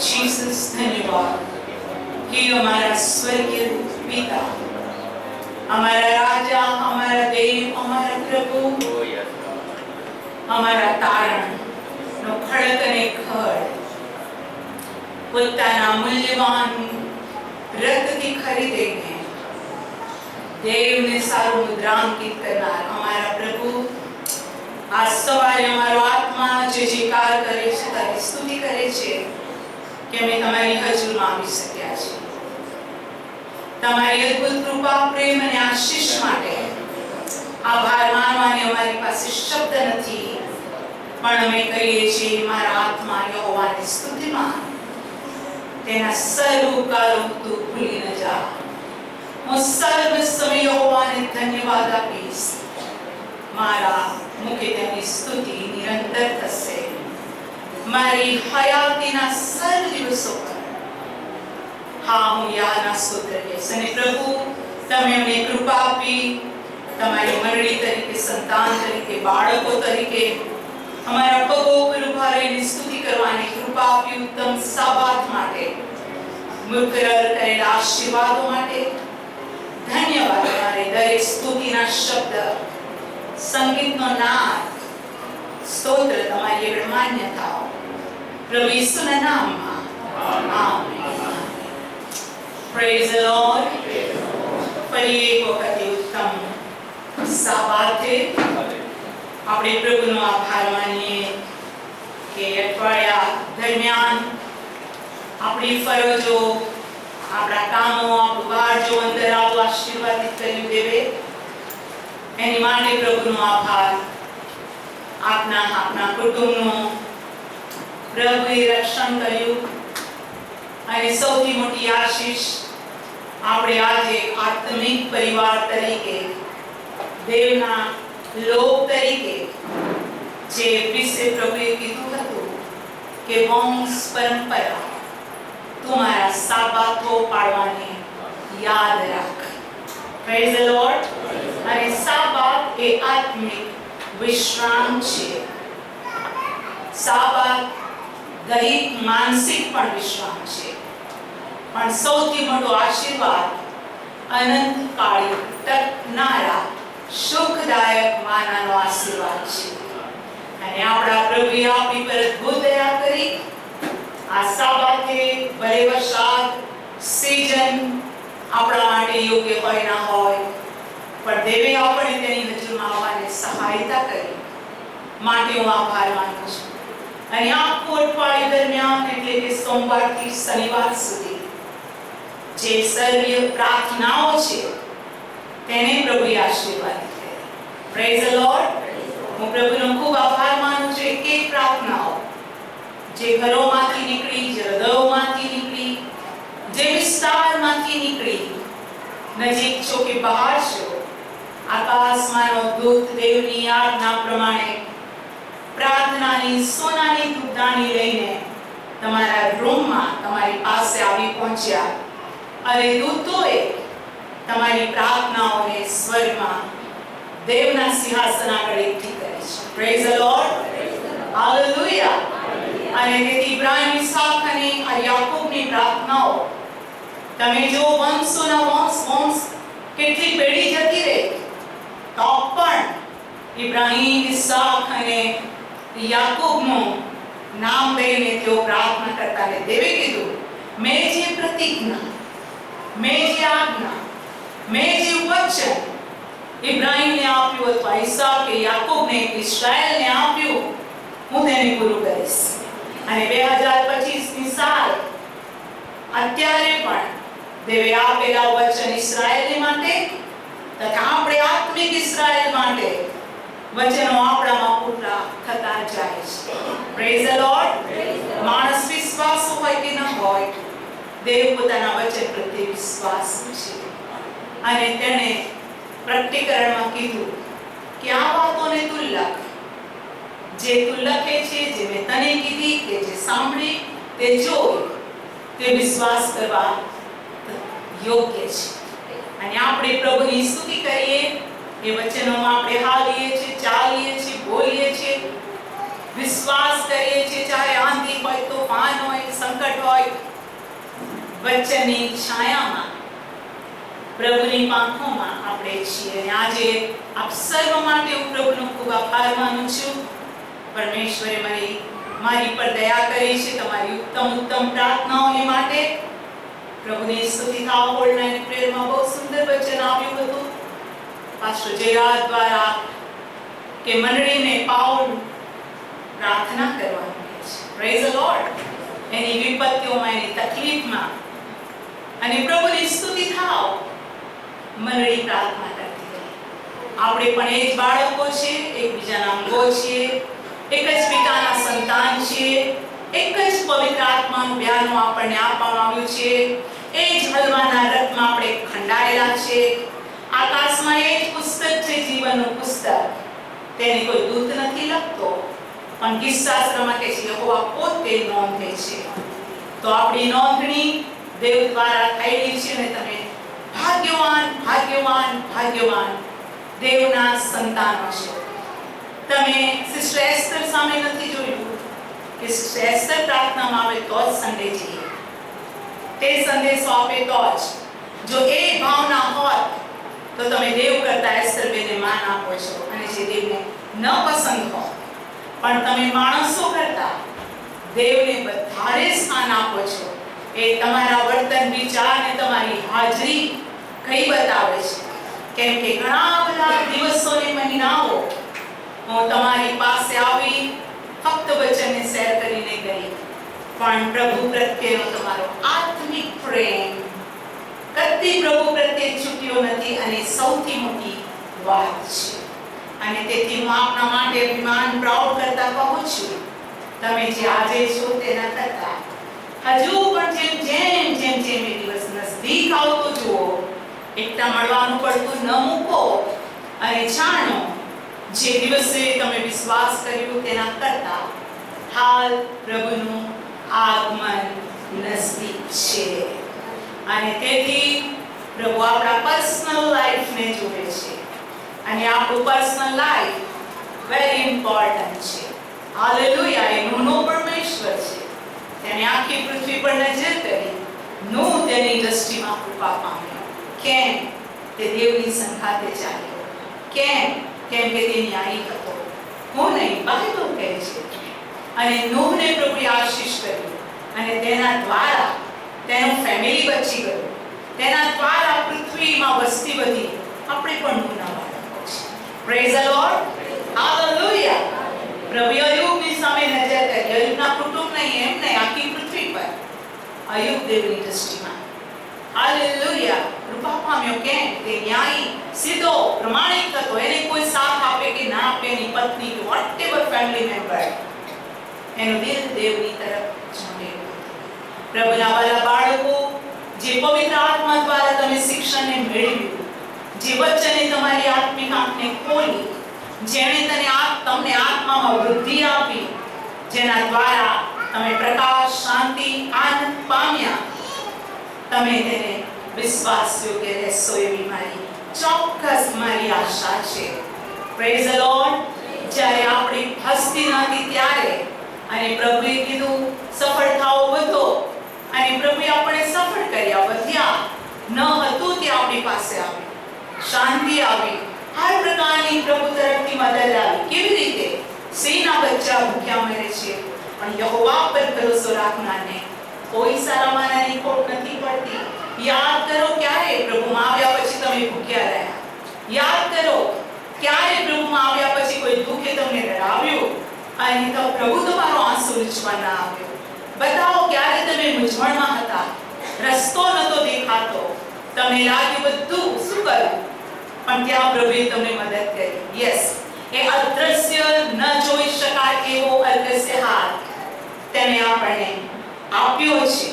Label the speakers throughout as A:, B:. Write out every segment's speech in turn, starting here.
A: Jesus धन्यवाद कि हमारा स्वर्गीय पिता, हमारा राजा, हमारा देव, हमारा प्रभु, हमारा तारण नो खड़क ने खड़ પોતાના મૂલ્યવાન રક્તથી ખરીદીને દેવને સારું મુદ્રાંકિત કરનાર અમારા પ્રભુ, આ સવારે અમારો આત્મા જે જયકાર કરે છે, તારી સ્તુતિ કરે છે કે અમે તમારી હજુરમાં આવી શક્યા છીએ. તમારી અદ્ભુત કૃપા, પ્રેમ અને આશીષ માટે આભાર માનવાની અમારી પાસે શબ્દ નથી, પણ અમે કહીએ છીએ મારા આત્મા યહોવાની સ્તુતિમાં તેના સર્વ ઉપકારો તું ભૂલી ન જા. હું સર્વ સમય યહોવાને ધન્યવાદ આપીશ. મારા મુખે તેની સ્તુતિ નિરંતર થશે મારી હયાતીના સર્વ દિવસો પર. હા, હું યાના સ્તોત્ર કહીશ. અને પ્રભુ, તમે અમને કૃપા આપી તમારી મંડળી તરીકે, સંતાન તરીકે, બાળકો તરીકે हमारा पगो पर उभा रहीने स्तुति करवानी कृपा आपी. उत्तम साबात माटे, मुकरर करेला आशीर्वादों माटे धन्यवाद. हमारे दरेक स्तुतिना शब्द, संगीतनो नाद, स्तोत्र તમારી આગળ માન્ય થાઓ પ્રભુ ઈસુના નામમાં. આમેન. Praise the lord. ફરી એક વખત ઉત્તમ સાબાતે આપણે પ્રભુનો આભાર માનીએ કે અઠવાડિયા દરમિયાન આપણી ફરજો, આપણા કામો, આપણું બહાર જો અંદર આવું આશીર્વાદિત કર્યું દેવે, એની માટે પ્રભુનો આભાર. આપના કુટુંબનું પ્રભુએ રક્ષણ કર્યું અને સૌથી મોટી આશીષ આપણે આજે આત્મિક પરિવાર તરીકે, દેવના लोग तरीके जे विषय प्रभुए कीधुं हतुं के वंश परंपरा तुम्हारा साबातो पाळवाने याद राख. Praise the Lord. અને સાબાત એ આત્મિક વિશ્રામ છે. સાબાત દૈહિક માનસિક પણ વિશ્રામ છે, પણ સૌથી મોટો આશીર્વાદ અનંતકાળી ટકનારા સુખદાયક માનાનો આશીર્વાદ છે. અને આપણા પ્રભુએ આપણી પર અદ્ભુત દયા કરી. આ સાબાતે ભલે વરસાદ સીઝન આપણા માટે યોગ્ય હોય ના હોય, પણ દેવે આપણે તેની નજરમાં આવવાની સહાયતા કરી માટે હું આભાર માનું છું. અને આખું અઠવાડિયું દરમિયાન એટલે કે સોમવારથી શનિવાર સુધી જે સર્વ પ્રાર્થનાઓ છે તેને પ્રભુએ આશીર્વાદિત કર્યા. Praise the lord. હું પ્રભુનો ખૂબ આભાર માનું છું. એક પ્રાર્થનાઓ જે ઘરોમાંથી નીકળી, જે હૃદયોમાંથી નીકળી, જે વિસ્તારમાંથી નીકળી, નજીક છો કે બહાર છો, આકાશમાંનો દૂત દેવની આજ્ઞા પ્રમાણે પ્રાર્થનાની સોનાની ધૂપદાણી લઈને તમારા રૂમમાં તમારી પાસે આવી પહોંચ્યા. અને દૂતોએ તમારી પ્રાર્થનાઓને સ્વરમાં દેવના સિંહાસન આગળ એકઠી કરી છે. Praise the lord. હાલેલુયા. અને તેથી ઇબ્રાહીમ, ઈસાક અને યાકૂબની પ્રાર્થનાઓ તમે જો વંશોના વંશ કેટલી પેઢી જતી રહે તો પણ ઇબ્રાહીમ, ઈસાક અને યાકૂબનું નામ લઈને તેઓ પ્રાર્થના કરતા. ને દેવે કીધું, મેં જે પ્રતિજ્ઞા, મેં જે આજ્ઞા, મેં જે વચન ઇબ્રાહીમને આપ્યું અથવા ઈસાકે, યાકૂબને, ઇસ્રાએલને આપ્યું, હું તેને પૂરું કરીશ. અને 2025ની સાલ અત્યારે પણ દેવે આપેલા વચન ઇસ્રાએલ માટે તથા આપણે આત્મિક ઇસ્રાએલ માટે વચનો આપણામાં પૂરા થતા જાય છે. Praise the lord. માણસ વિશ્વાસ હોય કે ન હોય, દેવ પોતાના વચન પ્રત્યે વિશ્વાસ છે. અને તેણે પ્રકટીકરણમાં કીધું કે આ વાતોને તું લખ, જે તું લખે છે, જે મેં તને કીધી, કે જે સાંભળી, તે જોઈ, તે વિશ્વાસ કરવા યોગ્ય છે. અને આપણે પ્રભુની સ્તુતિ કરીએ, એ વચનોમાં આપણે હાલીએ છીએ, ચાલીએ છીએ, બોલીએ છીએ, વિશ્વાસ કરીએ છીએ. ચાહે આંધી હોય, તોફાન હોય, સંકટ પ્રગટ હોય વચનની છાયામાં, પ્રભુની પાંખોમાં આપણે છીએ. અને આજે આપ સર્વ માટે હું પ્રભુનો ખૂબ આભાર માનું છું. પરમેશ્વરે મારી પર દયા કરી છે તમારી ઉત્તમ પ્રાર્થનાઓને માટે. પ્રભુની સ્તુતિ થાવ. હોલ નાઇટ પ્રેયરમાં બહુ સુંદર વચન આવ્યું હતું પાસ્ટર જેરાદ દ્વારા કે મંડળીને પાઉલ પ્રાર્થના કરવાની છે. Praise the Lord. એની વિપત્તિઓમાં, એની તકલીફમાં, અને પ્રભુની સ્તુતિ થાવ. મંડળી પ્રાર્થના કરતી રહે. આપણે પણ એ જ બાળકો છે, એકબીજાના અંગો છીએ, એક જ પિતાના સંતાન છીએ, એક જ પવિત્ર આત્માનું બ્યાનું આપણને આપવામાં આવ્યું છે. એ જ હલવાના રથમાં આપણે ખંડાયેલા છે. આકાશમાં એ જ પુસ્તક છે, જીવનનું પુસ્તક. તેની કોઈ દૂત નથી લખતો, પણ ગીતશાસ્ત્રમાં કે છે યહોવા પોતે નોંધે છે. તો આપણી નોંધણી દેવ દ્વારા થયેલી છે. અને તમે ભાગ્યવાન ભાગ્યવાન ભાગ્યવાન દેવના સંતાનો છો. તમે સિસ્ટર એસ્તર સામે નથી જોયું કે સિસ્ટર એસ્તર પ્રાર્થનામાં આવે તો જ સન્ડે જઈએ, તે સંદેશો આપે તો જ. જો એ ભાવના હોત તો તમે દેવ કરતા એસ્તર બેને માન આપો છો, અને જે દેવને ન પસંદ હોય, પણ તમે માણસો કરતા દેવને વધારે સ્થાન આપો છો. એ તમારા વર્તન, વિચાર અને તમારી હાજરી કઈ બતાવે છે. કેમ કે ઘણા બધા દિવસો અને મહિનાઓ હું તમારી પાસે આવી ફક્ત વચનને શેર કરીને ગઈ, પણ પ્રભુ પ્રત્યેનો તમારો આત્મિક પ્રેમ કદી પ્રભુ પ્રત્યે છૂટ્યો નથી, અને સૌથી મોટી વાત છે. અને તેથી હું આપના માટે અભિમાન પ્રાઉડ કરતા કહું છું, તમે જે આજે છો તેના કરતા હજુ પણ જેમ એ દિવસ નજદીક આવતો જુઓ, એકતા મળવાનું પડતું ન મૂકો, અને જાણો જે દિવસે તમે વિશ્વાસ કર્યો તેના કરતા હાલ પ્રભુનું આગમન નજદીક છે. અને તેથી પ્રભુ આપણા પર્સનલ લાઈફને જોવે છે, અને આપણું પર્સનલ લાઈફ વેરી ઇમ્પોર્ટન્ટ છે. હાલેલુયા. એનો પરમેશ્વર છે. તેને આખી પૃથ્વી પર નજર કરી નું તેની દ્રષ્ટિમાં કૃપા પામ્યો. કેમ? તે દેવની સંખાતે ચાલ્યો. કેમ કે તે ન્યાયી હતો. હું નહીં, બાઇબલ કહે છે. અને નૂહને પ્રભુએ આશીષ કર્યું, અને તેના દ્વારા તેનું ફેમિલી બચી ગયું. તેના દ્વારા પૃથ્વીમાં વસ્તી વધી. આપણે પણ નૂહના બાળકો છે. Praise the lord. હાલેલુયા. પ્રભુ અયુબની સામે નજર કરી. અયુબના કુટુંબ નહીં, એમ નહીં, આખી પૃથ્વી પર અયુબ દેવની દ્રષ્ટિમાં હાલેલુયા કૃપા પામ્યો. કેમ? તે ન્યાયી, સીધો, પ્રમાણિક હતો. એને કોઈ સાથ આપે કે ના આપે, એની પત્ની કે વોટેવર ફેમિલી મેમ્બર, એનું દિલ દેવની તરફ ઝૂકેલું. પ્રભુના વાલા બાળકો, જે પવિત્ર આત્મા દ્વારા તમે શિક્ષણને મેળવ્યું, જે વચને તમારી આત્મિક આંખને ખોલી, જેણે તમને આત્મામાં વૃદ્ધિ આપી, જેના દ્વારા તમે પ્રકાશ, શાંતિ, આનંદ પામ્યા, તમે તેને વિશ્વાસ યોગ્ય રહેશો એવી મારી ચોક્કસ મારી આશા છે. Praise the lord. જ્યારે આપણી હસ્તી નહોતી ત્યારે, અને પ્રભુએ કીધું સફળ થાઓ, વધો, અને પ્રભુએ આપણે સફળ કર્યા, વધ્યા. ન હતું તે આપણી પાસે આવી, શાંતિ આવી, હર પ્રકારની પ્રભુ તરફથી મદદ આવી. કેવી રીતે? સિંહના બચ્ચા ભૂખ્યા મરે છે, પણ યહોવા પર ભરોસો રાખનારને કોઈ સારામાંની ખોટ નથી પડતી. યાદ કરો ક્યારે પ્રભુમાં આવ્યા પછી તમે ભૂખ્યા રહ્યા. યાદ કરો ક્યારે પ્રભુમાં આવ્યા પછી કોઈ દુઃખે તમને ડરાવ્યું, અને તો પ્રભુ તમારો આંસુ લૂછવા ના આવ્યો. બતાવો ક્યારે તમે મૂંઝવણમાં હતા, રસ્તો નતો દેખાતો, તમને લાગ્યું બધું શું કરું, પણ ત્યાં પ્રભુએ તમને મદદ કરી. યસ, એ અદ્રશ્ય ન જોઈ શકાય એવો અદ્રશ્ય હાથ તેને આપણને આપ્યો છે.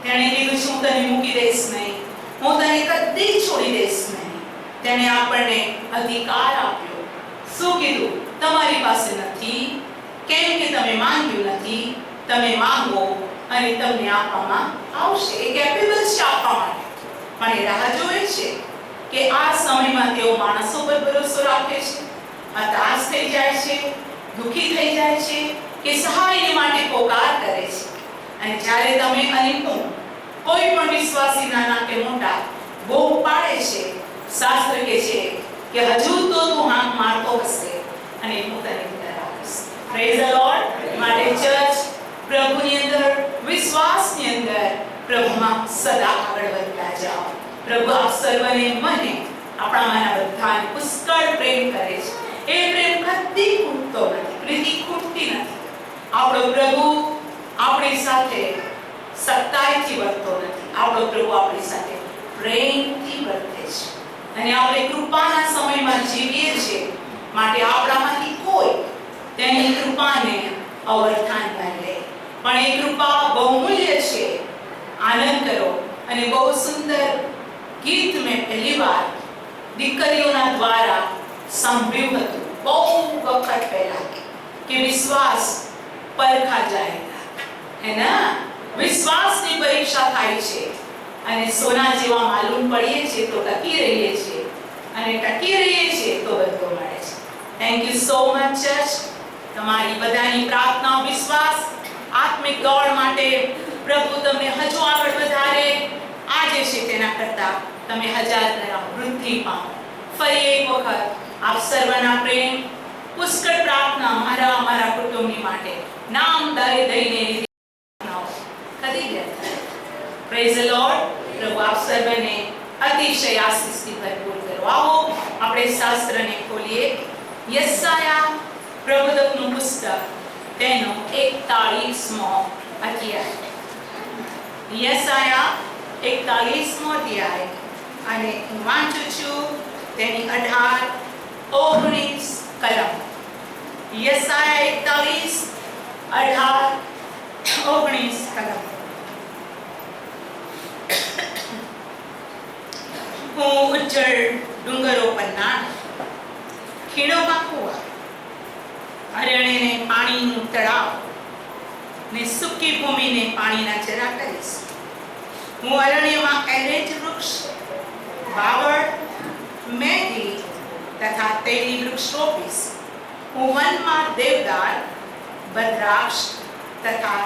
A: તેણે કીધું છે હું તને મૂકી દઈશ નહીં, હું તને કદી છોડી દઈશ નહીં. તેણે આપણને અધિકાર આપ્યો. શું કીધું? તમારી પાસે નથી કેમ કે તમે માંગ્યું નથી. તમે માંગો અને તમને આપવામાં આવશે. એ કેપેબલ છે આપવા માટે, પણ એ રાહ જોવે છે કે આ સમયમાં તેઓ માણસો પર ભરોસો રાખે છે, હતાશ થઈ જાય છે, દુઃખી થઈ જાય છે, કે સહાય માટે પોકાર કરે છે. અને જ્યારે તમે અને હું કોઈ પણ વિશ્વાસી નાના કે મોટા બૂમ પાડે છે, શાસ્ત્ર કહે છે કે હજુ તો તું હાથ મારતો હશે અને હું તને વિદાય આપીશ. Praise the lord. માટે ચર્ચ પ્રભુની અંદર, વિશ્વાસની અંદર પ્રભુમાં સદા આગળ વધતા જાઓ. પ્રભુ આપ સર્વને મને આપણામાંના બધાને પુષ્કળ પ્રેમ કરે છે. એ પ્રેમ કદી ખૂટતો નથી, પ્રીતિ ખૂટતી નથી. આપણો પ્રભુ આપણી સાથે સત્તાઈથી વર્તતો નથી. આપણો પ્રભુ આપણી સાથે પ્રેમથી વર્તે છે. અને આપણે કૃપાના સમયમાં જીવીએ છીએ, માટે આપણામાંથી કોઈ તેની કૃપાને અવર્થાન ન લે. પણ એ કૃપા બહુમૂલ્ય છે. આનંદ કરો. અને બહુ સુંદર ગીત મેં પહેલી વાર દીકરીઓના દ્વારા સાંભળ્યું હતું બહુ વખત પહેલા કે વિશ્વાસ પરખા જાયેગા, હે ના? વિશ્વાસની પરીક્ષા થાય છે અને સોના જેવા માલુમ પડીએ છીએ તો ટકી રહીએ છીએ, અને ટકી રહીએ છીએ તો બધું મળે છે. Thank you so much church. તમારી બધાની પ્રાર્થના, વિશ્વાસ, આત્મિક દોડ માટે પ્રભુ તમને હજુ આગળ વધારે. આજે છે તેના કરતા તમે 1000 ગણા વૃદ્ધિ પામો. ફરી એક વખત આપ સર્વના પ્રેમ, પુષ્કળ પ્રાર્થના મારા કુટુંબની માટે નામ દઈને કદી વ્યર્થ. Praise the lord. પ્રભુ આપ સર્વને અતિશય આશીષથી ભરપૂર કરો. આવો આપણે શાસ્ત્રને ખોલીએ. યશાયા પ્રબોધકનું પુસ્તક, તેનો 41મો અધ્યાય. યશાયા 41મો અધ્યાય, અને હું વાંચું છું તેની 18, 19 કલમ. યશાયા 41, 18, 19 કલમ. હું ઉજ્જળ ડુંગરો પરના ખીણોમાં કુવા, અરણ્યને પાણીનું તળાવ ને સૂકી ભૂમિને પાણીના ઝરા કરીશ. હું અરણ્યમાં એરેજ વૃક્ષ, બાવળ, મેઘી તથા તેલી વૃક્ષ રોપીશ. હું વનમાં દેવદાર, બદ્રાક્ષ તથા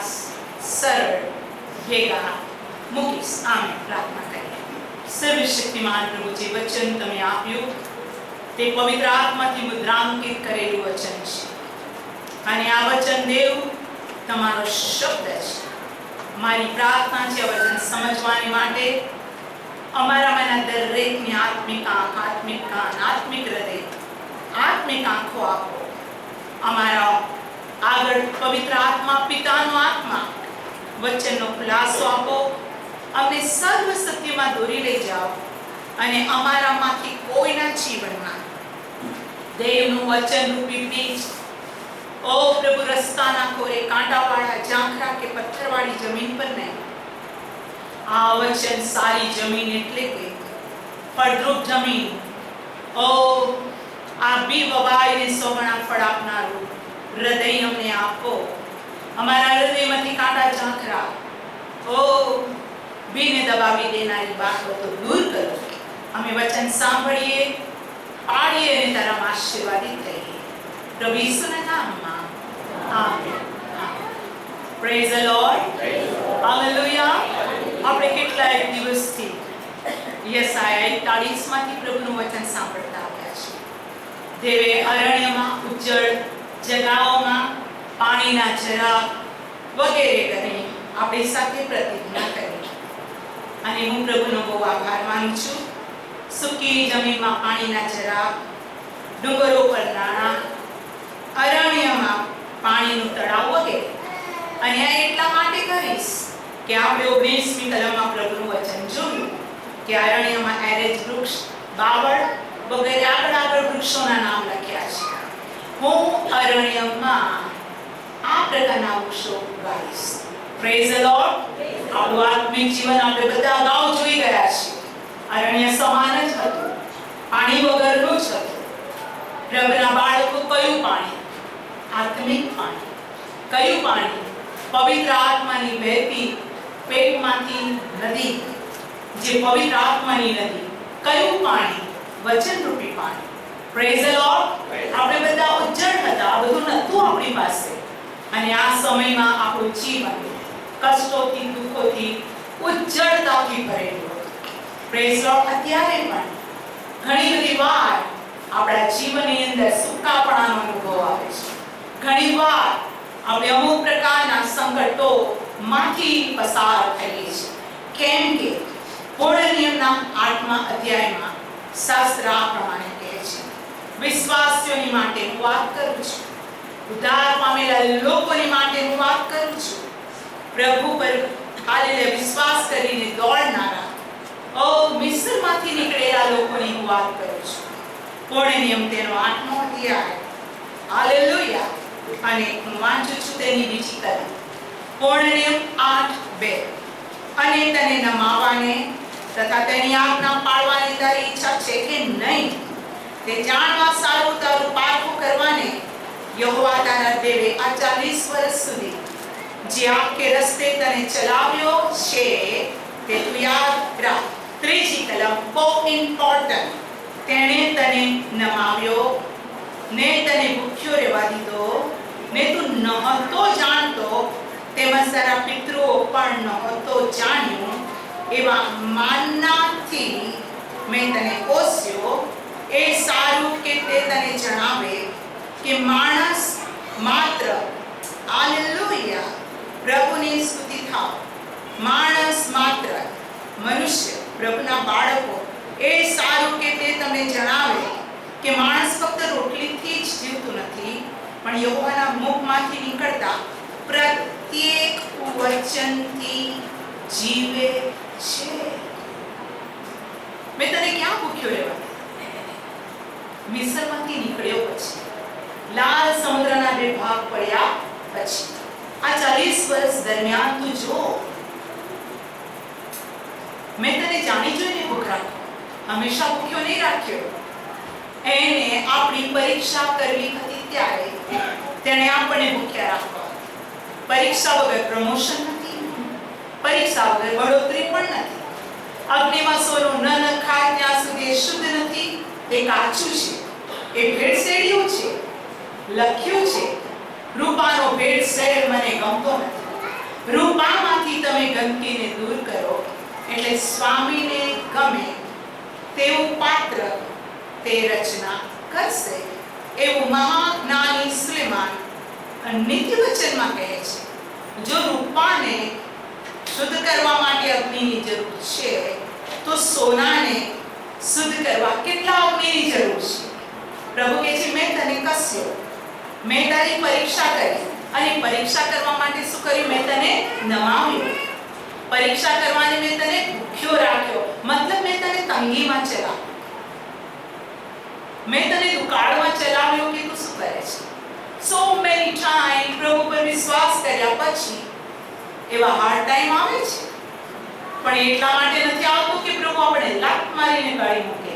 A: સરળ ભેગા મૂકીશ. આમે પ્રાર્થના કરીએ. સર્વશક્તિમાન પ્રભુ, જે વચન તમે આપ્યું તે પવિત્ર આત્માથી મુદ્રાંકિત કરેલું વચન છે, અને આ વચન દેવ તમારો શબ્દ છે. મારી પ્રાર્થના છે આ વચન સમજવાની માટે અમારામાંના દરેકની આત્મિક આંખ, આત્મિક કાન, આત્મિક હૃદય, આત્મિક આંખો આપો. અમારા આગળ પવિત્ર આત્મા, પિતાનો આત્મા, વચનનો ખુલાસો આપો. અમને સર્વ સત્યમાં દોરી લઈ જાઓ, અને અમારામાંથી કોઈના જીવનમાં દેવનું વચન રૂપી બીજ, ઓ પ્રભુ, રસ્તાના કોરે, કાંટાવાળા, ઝાંખરા કે પથ્થરવાળી જમીન પર નહીં. આ વચન સારી જમીન એટલે કે ફળદ્રુપ જમીન. ઓ આ બી વવાઈને સોગણા ફળ આપનારું હૃદય અમને આપો. અમારા હૃદયમાંથી કાંટા, ઝાંખરા, ઓ બીને દબાવી દેનારી બાબતો દૂર કરો. અમે વચન સાંભળીએ, પાડીએ અને તારામાં આશીર્વાદિત થઈએ. પ્રભુ ઈસુના નામમાં. Amen. Praise the lord. Hallelujah. આપણે કેટલાય દિવસથી યશાયા 41 માંથી પ્રભુનું વચન સાંભળતા આવ્યા છીએ. દેવે અરણ્યમાં, ઉજ્જળ જગાઓમાં પાણીના ઝરા વગેરે કરી આપણી સાથે પ્રતિજ્ઞા કરી, અને હું પ્રભુનો બહુ આભાર માનું છું. સૂકી જમીનમાં પાણીના ઝરા, ડુંગરો પર નાણાં, અરણ્યમાં પાણીનું તળાવ વગેરે. અને આ એટલા માટે કરીશ કે આપણે 19મી કલમમાં પ્રભુનું વચન જોયું કે અરણ્યમાં એરેજ વૃક્ષ, બાવળ વગેરે આગળ વૃક્ષોના નામ લખ્યા છે. હું અરણ્યમાં આ પ્રકારના વૃક્ષો ઉગાડીશ. Praise the lord. આપણું આત્મિક જીવન આપણે બધા અગાઉ જોઈ ગયા છીએ. અરણ્ય સમાન જ હતું, પાણી વગરનું જ હતું. પ્રભુના બાળકો કયું પાણી? આત્મિક પાણી. કયું પાણી? પવિત્ર આત્માની વહેતી પેટમાંથી નદી, જે પવિત્ર આત્માની નદી. કયું પાણી? વચનરૂપી પાણી. Praise the lord. આપણે બધા ઉજ્જળ હતા, આ બધું નહોતું આપણી પાસે. અને આ સમયમાં આપણું જીવન કષ્ટોથી, દુઃખોથી, ઉજ્જળતાથી ભરેલું હતું. Praise lord. અત્યારે પણ ઘણી બધી વાર આપણા જીવનની અંદર સુકાપણાનો અનુભવ આવે છે. ઘણી વાર આપણે અમુક પ્રકારના સંકટોમાંથી પસાર થઈએ છીએ. કેમ કે પૂર્ણ નિયમના 8મા અધ્યાયમાં શાસ્ત્ર આ પ્રમાણે કહે છે, વિશ્વાસીઓની માટે હું વાત કરું છું, ઉદ્ધાર પામેલા લોકોની માટે હું વાત કરું છું, પ્રભુ પર હાલેલુયા વિશ્વાસ કરીને દોડનારા મિસ્રમાંથી નીકળેલા લોકોની હું વાત કરું છું. પૂર્ણ નિયમ તેનો 8મો અધ્યાય. હાલેલુયા. અને હું વાંચું છું તેની બીજી કલમ. પૂર્ણ નિયમ 8:2. અને તને નમાવાને તથા તેની આજ્ઞા પાળવાની તારી ઈચ્છા છે કે નહીં તે જાણવા સારું તારું પારખું કરવાને યહોવા તારા દેવે આ 40 વર્ષ સુધી જે આખે રસ્તે તને ચલાવ્યો છે તે તું યાદ રાખ. ત્રીજી કલમ બહુ ઇમ્પોર્ટન્ટ. તેણે તને નમાવ્યો ને તને ભૂખ્યો રહેવા દીધો ને તું નહોતો જાણતો તેમજ તારા પિતૃઓ પણ નહોતો જાણ્યું એવા માનનાથી મેં તને પોસ્યો. એ સારું કે તે તને જણાવે કે માણસ માત્ર હાલેલુયા પ્રભુની સ્તુતિ થાવ. માણસ માત્ર મનુષ્ય પ્રભુના બાળકો એ સારું કે તે તમને જણાવે કે માણસ ફક્ત રોટલીથી જ જીવતું નથી પણ યહોવાના મુખમાંથી નીકળતા પ્રત્યેક વચનથી જીવે છે. મેં તને ક્યાં ભૂખ્યો રહેવા? મિસ્રમાંથી નીકળ્યો પછી, લાલ સમુદ્રના 2 ભાગ પડ્યા પછી, આ 40 વર્ષ દરમિયાન તું જો મેં તને જાણી જોઈને ભૂખ રાખ્યો, હંમેશા ભૂખ્યો નહીં રાખ્યો. એને આપણી પરીક્ષા કરવી હતી ત્યારે તેણે આપણને ભૂખ્યા રાખવા. પરીક્ષા વગર પ્રમોશન નથી, પરીક્ષા વગર બઢોતરી પણ નથી. અગ્નિમાં સોનું ન નખાય ત્યાં સુધી શુદ્ધ નથી, એ કાચું છે, એ ભેળસેળિયું છે. લખ્યું છે, રૂપાનો ભેળસેળ મને ગમતો નથી. રૂપામાંથી તમે ગંદકીને દૂર કરો એટલે સ્વામીને ગમે તેવું પાત્ર તે રચના કરશે. એવું મહાજ્ઞાની સુલેમાન નિત્ય વચનમાં કહે છે. જો રૂપાને શુદ્ધ કરવા માટે અગ્નિની જરૂર છે તો સોનાને શુદ્ધ કરવા કેટલા અગ્નિની જરૂર છે? પ્રભુ કહે છે, મેં તને કસ્યો, મેં તારી પરીક્ષા કરી. અને પરીક્ષા કરવા માટે શું કર્યું? મેં તને નમાવ્યો. પરીક્ષા કરવાની મેં તને ભૂખ્યો રાખ્યો, મતલબ મેં તને તંગીમાં ચલાવ્યો, મેં તને દુકાળમાં ચલાવ્યો કે તું શું કરે છે. સો મેની ટાઈમ પ્રભુ પર વિશ્વાસ કર્યા પછી એવા હાર્ડ ટાઈમ આવે છે, પણ એટલા માટે નથી આવતું કે પ્રભુ આપણે લાત મારીને ગાળી મૂકે.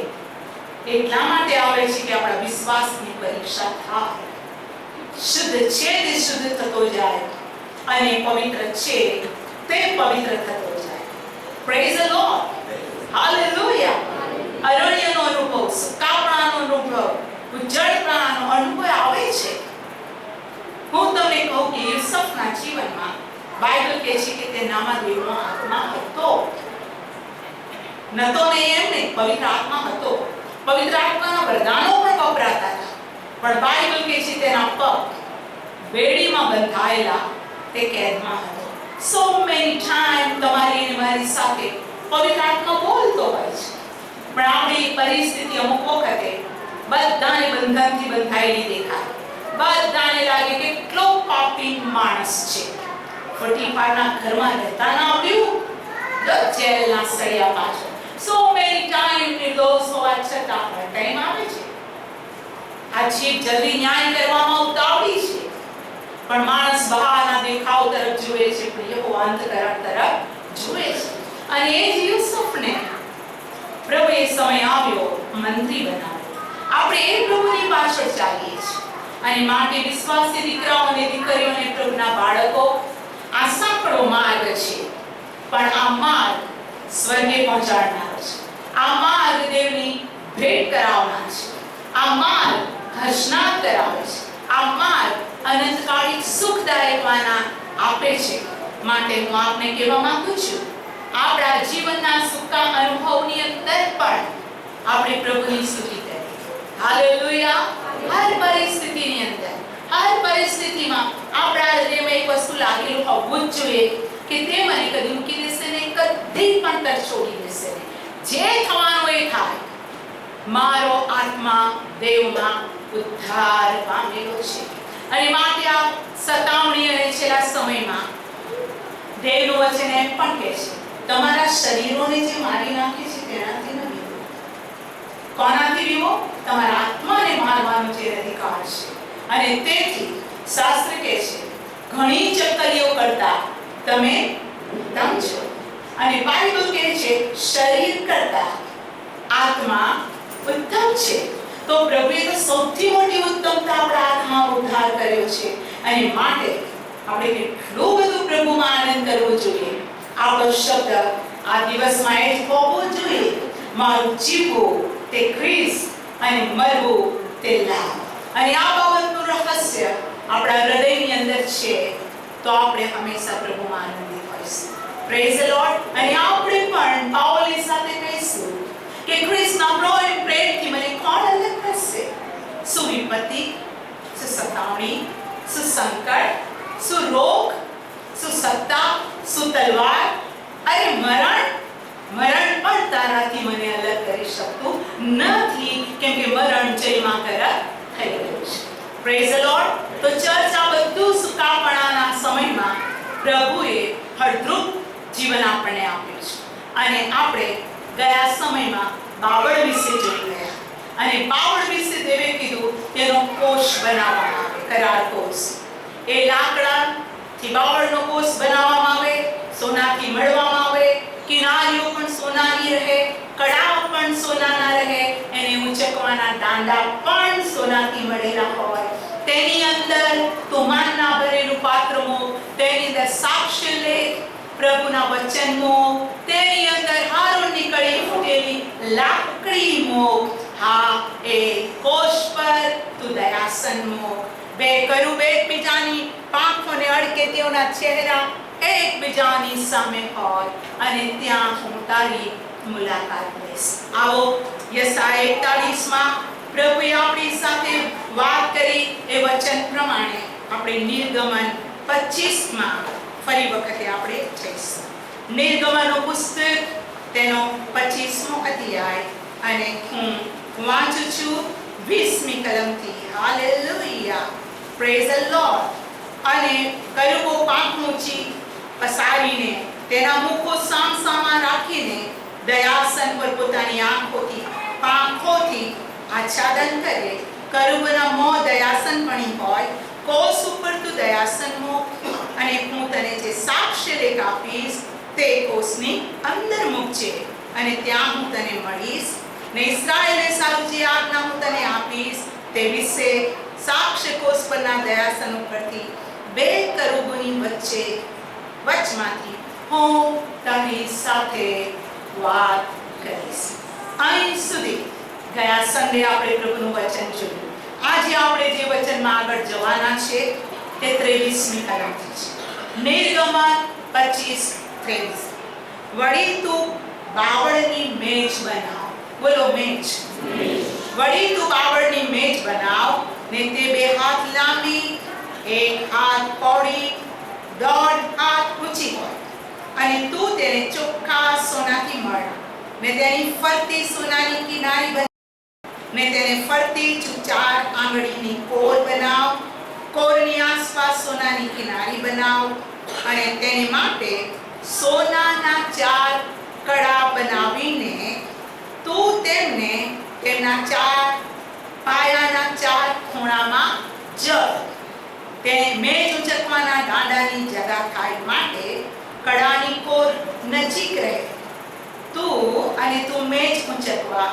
A: એટલા માટે આવે છે કે આપણા વિશ્વાસની પરીક્ષા થાય. શુદ્ધ છે તે શુદ્ધ થતો જાય અને પવિત્ર છે તે પવિત્ર થતો જાય. Praise the lord. હાલેલુયા. અરણ્યનો અનુભવ, સુકાપણાનો અનુભવ, ઉજ્જળતાનો અનુભવ આવે છે. હું તમને કહું કે યુસુફના જીવનમાં બાઇબલ કહે છે કે તે નામાદેવનો આત્મા હતો. નતો નહીં એમ નહીં, પવિત્ર આત્મા હતો. પવિત્ર આત્માના વરદાનો પણ વપરાતા હતા, પણ બાઇબલ કહે છે તેના પગ બેડીમાં બંધાયેલા, તે કેદમાં હતો. સો મેની ટાઈમ તમારી અને મારી સાથે પવિત્ર આત્મા બોલતો હોય છે, પણ આપણી પરિસ્થિતિ અમુક વખતે બધાને બંધનથી બંધાયેલી દેખાય. બધાને લાગે કે કેટલો પાપી માણસ છે. ફટીફાના ઘરમાં રહેતા ના આવ્યું, જેલના સળિયા પાછળ. સો મેની ટાઈમ નિર્દોષ હોવા છતાં પણ ટાઈમ આવે છે. આ જીભ જલ્દી ન્યાય કરવામાં ઉતાવળી છે, પણ માણસ બહારના દેખાવ તરફ જુએ છે, પણ યહોવા અંતકરણ તરફ જુએ છે. અને એ જ યુસુફને પ્રભુએ સમય આવ્યો મંત્રી બનાવ્યો. આપણે એ પ્રભુની પાછળ ચાલીએ છીએ અને માટે વિશ્વાસી દીકરાઓ અને દીકરીઓને પ્રભુના બાળકો આ સાંકડો માર્ગ છે, પણ આ માર્ગ સ્વર્ગે પહોંચાડનારો છે. આ માર્ગ દેવની ભેટ કરાવનાર છે. આ માર્ગ હર્ષનાદ કરાવે છે. આ માર્ગ અનંતકાલિક સુખદાયક વાના આપે છે. માટે હું આપને કહેવા માંગુ છું, આપણા જીવનના સુખા અનુભવની અંદર પણ આપણે પ્રભુની સ્તુતિ કરીએ. હાલેલુયા. હર પરિસ્થિતિની અંદર, હર પરિસ્થિતિમાં આપણા હૃદયમાં એક વસ્તુ લાગેલું હોવું જ જોઈએ કે તે મને કદી મૂકી દેશે ને, કદી પણ તરછોડી દેશે ને. જે થવાનું એ થાય, મારો આત્મા દેવમાં ઉદ્ધાર પામેલો છે. અને માટે આ સતાવણી અને છેલ્લા સમયમાં દેવનું વચન એમ પણ કહે છે, તમારા શરીરોને જે મારી નાખે છે તેનાથી ન બીવો. કોનાથી બીવો? તમારા આત્માને મારવાનો જે અધિકાર છે. અને તેથી શાસ્ત્ર કહે છે, ઘણી ચક્કરીઓ કરતા તમે ઉત્તમ છો. અને બાઇબલ કહે છે, શરીર કરતા આત્મા ઉત્તમ છે. તો પ્રભુએ તો સૌથી મોટી ઉત્તમતા આપણા આત્મામાં ઉદ્ધાર કર્યો છે. અને માટે આપણે કેટલું બધું પ્રભુમાં આનંદ કરવો જોઈએ. આપણો શબ્દ આ દિવસમાં એ જ હોવો જોઈએ, મારું જીવવું તે ખ્રિસ્ત અને મરવું તે લાભ. અને આ બાબતનું રહસ્ય આપણા હૃદયની અંદર છે, તો આપણે હંમેશા પ્રભુમાં આનંદિત હોઈશું. Praise the lord. અને આપણે પણ પાઉલની સાથે કહીશું કે ખ્રિસ્તના પ્રોય પ્રેમથી મને કોણ અલગ કરશે? શું વિપત્તિ, શું સતાવણી, શું સંકટ, શું રોગ, શું સત્તા, શું તલવાર, અરે મરણ પણ તારાથી મને અલગ કરી શકતું નથી, કેમ કે મરણ જયમાં કરા થઈ ગયું છે. Praise the lord. તો ચર્ચ આ બધું સુકાપણાના સમયમાં પ્રભુએ ફળદ્રુપ જીવન આપણને આપ્યું છે. અને આપણે ગયા સમયમાં બાવળ વિશે જોઈ ગયા. અને બાવળ વિશે દેવે કીધું તેનો કોષ બનાવવામાં આવે, કરાર કોષ. એ લાકડાથી બાવળનો કોષ બનાવવામાં આવે, સોનાથી મળવામાં આવે, કિનારીઓ પણ સોનાની રહે, કડાઓ પણ સોનાના રહે, એને ઉંચકવાના દાંડા પણ સોનાથી મળેલા હોય. તેની અંદર તુમાનના ભરેલું પાત્ર મૂક, તેની અંદર સાક્ષ્ય લેખ, પ્રભુના વચન મૂક, તેની અંદર હારૂનની કડી ફૂટેલી લાકડી મૂક. હા, એ કોષ પર તું દયાસન મૂક. બે કરુબ એકબીજાની પાંખોને અડકે તેઓના ચહેરા એકબીજાની સામે હોય, અને ત્યાં હું તારી મુલાકાત લઈશ. આવો યશાયા 41માં પ્રભુએ આપણી સાથે વાત કરી એ વચન પ્રમાણે આપણે નિર્ગમન 25માં ફરી વખતે આપણે જઈશું. નિર્ગમનનું પુસ્તક તેનો 25મો અધ્યાય, અને હું વાંચું છું 20મી કલમથી. હાલેલુયા. Praise the lord. અને કરુબો પાંખ ઊંચી પસારીને તેના મુખો સામસામા રાખીને દયાસન પર પોતાની પાંખોથી આચ્છાદન કરે. કરુબના મોં દયાસન પણી હોય, કોષ ઉપર તું દયાસન મૂક, અને હું તને જે સાક્ષ્ય લેખ આપીશ તે કોષની અંદર મૂકજે, અને ત્યાં હું તને મળીશ. ને ઇસ્રાએલને સારું જે આજ્ઞા હું તને આપીશ તે વિશે સાક્ષ્ય કોષ પરના દયાસન ઉપરથી બે કરુબોની વચમાંથી હું તારી સાથે વાત કરીશ. અહીં સુધી ગયા સન્ડે આપણે પ્રભુનું વચન જોયું. આજે આપણે જે વચનમાં આગળ જવાના છે તે 23મી કલમથી છે. નિર્ગમન 25:23. વળી તું બાવળની મેજ બનાવ. બોલો, મેજ. વળી તું બાવળની મેજ બનાવ, ને તે 2 હાથ લાંબી, 1 હાથ પહોળી, 1.5 હાથ ઊંચી હોય, અને તું તેને ચોખ્ખા સોનાથી મળ, ને તેની ફરતી સોનાની કિનારી બનાવ, ને તેને ફરતી 4 આંગળીની કોર બનાવ. કોરની આસપાસ સોનાની કિનારી બનાવ, અને તેની માટે સોનાના 4 કડા બનાવીને તું તેમને તેમના 4 પાયાના 4 ખૂણામાં જડ. તેને મેજ ઉંચકવાના દાંડાની જગા થાય માટે કડાની કોર નજીક રહે. તું મેજ ઉંચકવા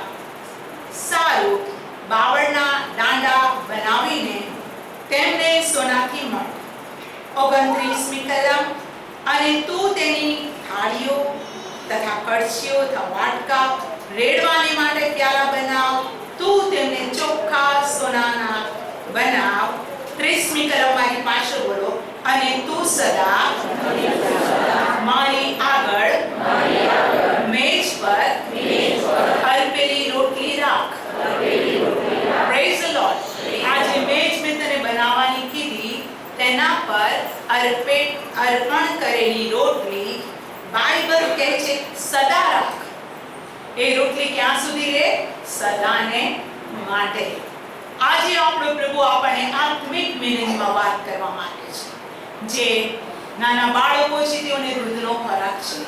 A: સારું બાવળના દાંડા બનાવીને તેમને સોનાથી મળ. 29મી કલમ. અને તું તેની થાળીઓ તથા કળશીઓ તથા વાટકા રેડવાને માટે પ્યાલા બનાવ. તું તેમને ચોખ્ખા સોનાના બનાવ. 30મી કલમ મારી પાછળ બોલો. અને તું સદા અર્પણ કરેલી રોટલી બાઇબલ કહે છે સદા રાખ. એ રોટલી ક્યાં સુધી રહે? સદાને માટે. આજે આપણો પ્રભુ આપણને આત્મિક મિનિંગમાં વાત કરવા માંગે છે. જે નાના બાળકો છે તેઓને વૃદ્ધનો ખોરાક છે,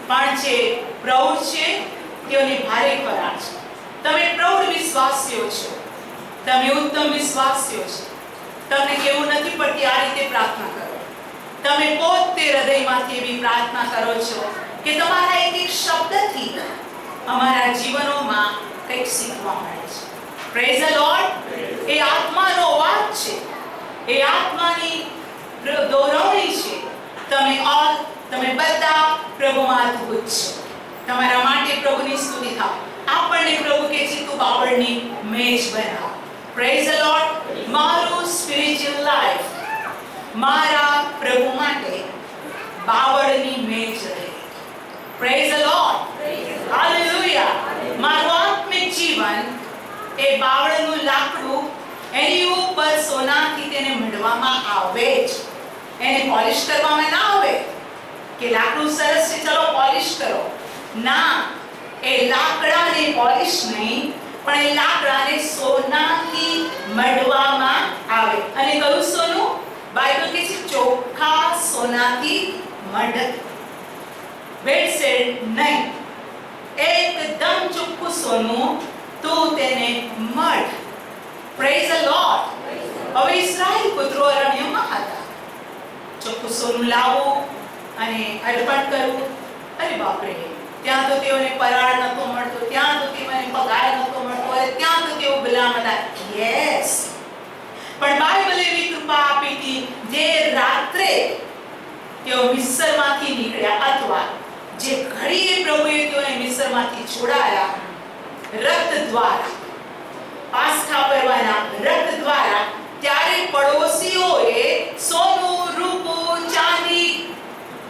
A: પણ જે પ્રૌઢ છે તેઓને ભારે ખોરાક છે. તમે પ્રૌઢ વિશ્વાસીઓ છો, તમે ઉત્તમ વિશ્વાસીઓ છો. તમને કેવું નથી પડતી આ રીતે પ્રાર્થના કરો. તમે પોતે હૃદયમાંથી એવી પ્રાર્થના કરો છો કે તમારા એક એક શબ્દથી અમારા જીવનોમાં કંઈક શીખવા મળે છે. Praise the lord. એ આત્માનો અવાજ છે, એ આત્માની દોરવણી છે. તમે બધા પ્રભુમાં અદ્ભુત છો. તમારા માટે પ્રભુની સ્તુતિ થાવ. આપણને પ્રભુ કહે છે તું બાવળની મેજ બનાવ. Praise the lord. મારું સ્પિરિચ્યુઅલ લાઈફ મારા પ્રભુ માટે બાવળની મેજ રહે. Praise the lord. હાલેલુયા. મારું આત્મિક જીવન એ બાવળનું લાકડું એની ઉપર સોનાથી તેને મઢવામાં આવે જ. એને પોલિશ કરવામાં ના આવે કે લાકડું સરસ છે ચલો પોલિશ કરો. ના, એ લાકડાને પોલિશ નહીં, પણ એ લાકડાને સોનાથી મઢવામાં આવે. અને કયું સોનું? બાઇબલ કહે છે ચોખ્ખા સોનાથી મઢ. ભેળસેળ નહીં, એકદમ ચોખ્ખું સોનું તું તેને મઢ. Praise the lord. હવે ઇસ્રાયેલ પુત્રો અરણ્યમાં હતા. ચોખ્ખું સોનું લાવવું અને અર્પણ કરવું. અરે બાપરે, ત્યાં તો તેઓને પરાળ નતો મળતો, ત્યાં તો તેઓને પગાર નતો મળતો, અને ત્યાં તો તેઓ ગુલામ હતા. યસ, પણ બાઇબલ એવી કૃપા આપી હતી જે રાત્રે તેઓ મિસ્રમાંથી નીકળ્યા, અથવા જે ઘડીએ પ્રભુએ તેઓને મિસ્રમાંથી છોડાયા રક્ત દ્વારા, પાસ્કા પર્વના રક્ત દ્વારા, ત્યારે પડોશીઓએ સોનું, રૂપું, ચાંદી,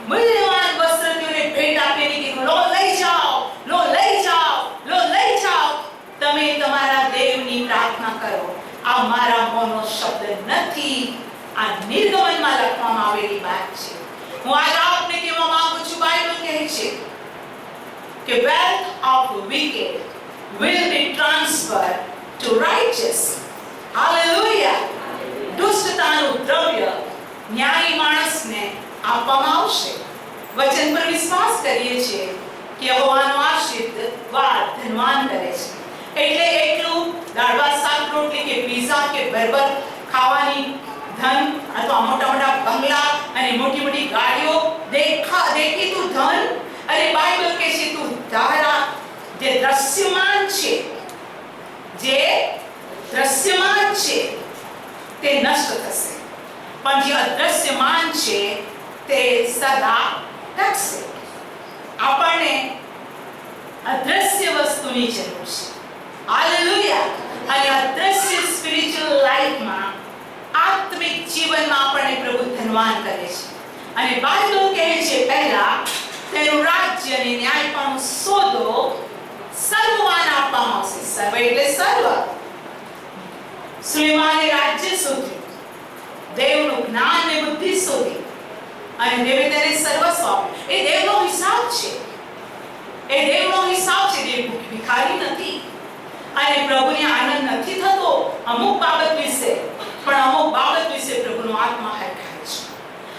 A: મૂલ્યવાન વસ્ત્ર તેઓને ભેટ આપીને કીધું લો લઈ જાઓ, લો લઈ જાઓ, લો લઈ જાઓ. તમે તમારા દેવની પ્રાર્થના કરો. આ મારા મોનો શબ્દ નથી, આ નિર્ગમનમાં લખવામાં આવેલી વાત છે. હું આજ આપને કહેવા માંગુ છું, બાઇબલ કહે છે કે wealth of wicked will be transferred to righteous. Hallelujah. દુષ્ટતાનું દ્રવ્ય ન્યાયી માણસને આપવામાં આવશે. વચન પર વિશ્વાસ કરીએ છીએ કે યહોવાનો આશીર્વાદ ધનવાન કરે છે. એટલે એટલું દાળ ભાત શાક રોટલી કે પીઝા કે બર્ગર ખાવાની ધન, અથવા મોટા મોટા બંગલા અને મોટી મોટી ગાડીઓ દેખીતું ધન. અને બાઇબલ કહે છે તું તારા જે દ્રશ્યમાન છે, જે દ્રશ્યમાન છે તે નષ્ટ થશે, પણ જે અદ્રશ્યમાન છે તે સદા ટકશે. આપણને અદ્રશ્ય વસ્તુની જરૂર છે. હાલેલુયા. અને અદ્રશ્ય સ્પિરિચ્યુઅલ લાઈફમાં, આત્મિક જીવનમાં આપણને પ્રભુ ધનવાન કરે છે. અને બાઇબલ કહે છે પહેલા તેનું રાજ્ય અને ન્યાયપણું શોધો, સર્વવાન આપવામાં આવશે. સર્વ એટલે સર્વ. સુલેમાને રાજ્ય શોધ્યું, દેવનું જ્ઞાન ને બુદ્ધિ શોધી, અને દેવે તેને સર્વસ્વ આપ્યું. એ દેવનો હિસાબ છે, એ દેવનો હિસાબ છે. દેવ ભિખારી નથી. અને પ્રભુને આનંદ નથી થતો અમુક બાબત વિશે, પણ અમુક બાબત વિશે પ્રભુનો આત્મા હરખાય છે.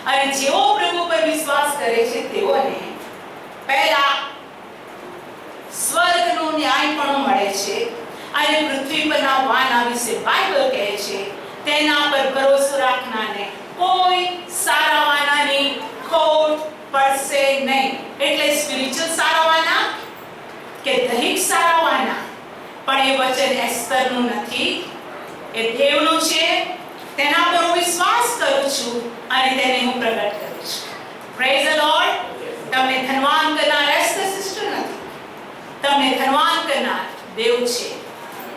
A: અને જેઓ પ્રભુ પર વિશ્વાસ કરે છે તેઓને પહેલા સ્વર્ગનું ન્યાયપણું મળે છે, અને પૃથ્વી પરના વાના વિશે બાઇબલ કહે છે તેના પર ભરોસો રાખનારને કોઈ સારા વાનાની ખોટ પડશે નહીં. એટલે સ્પિરિચ્યુઅલ સારા વાના કે દૈહિક સારા વાના, પણ એ વચન એસ્તરનું નથી, એ દેવનું છે. તેના પર હું વિશ્વાસ કરું છું અને તેને હું પ્રગટ કરું છું. Praise the lord. તમને ધનવાન કરનાર એસ્તર સિસ્ટર નથી, તમને ધનવાન કરનાર દેવ છે.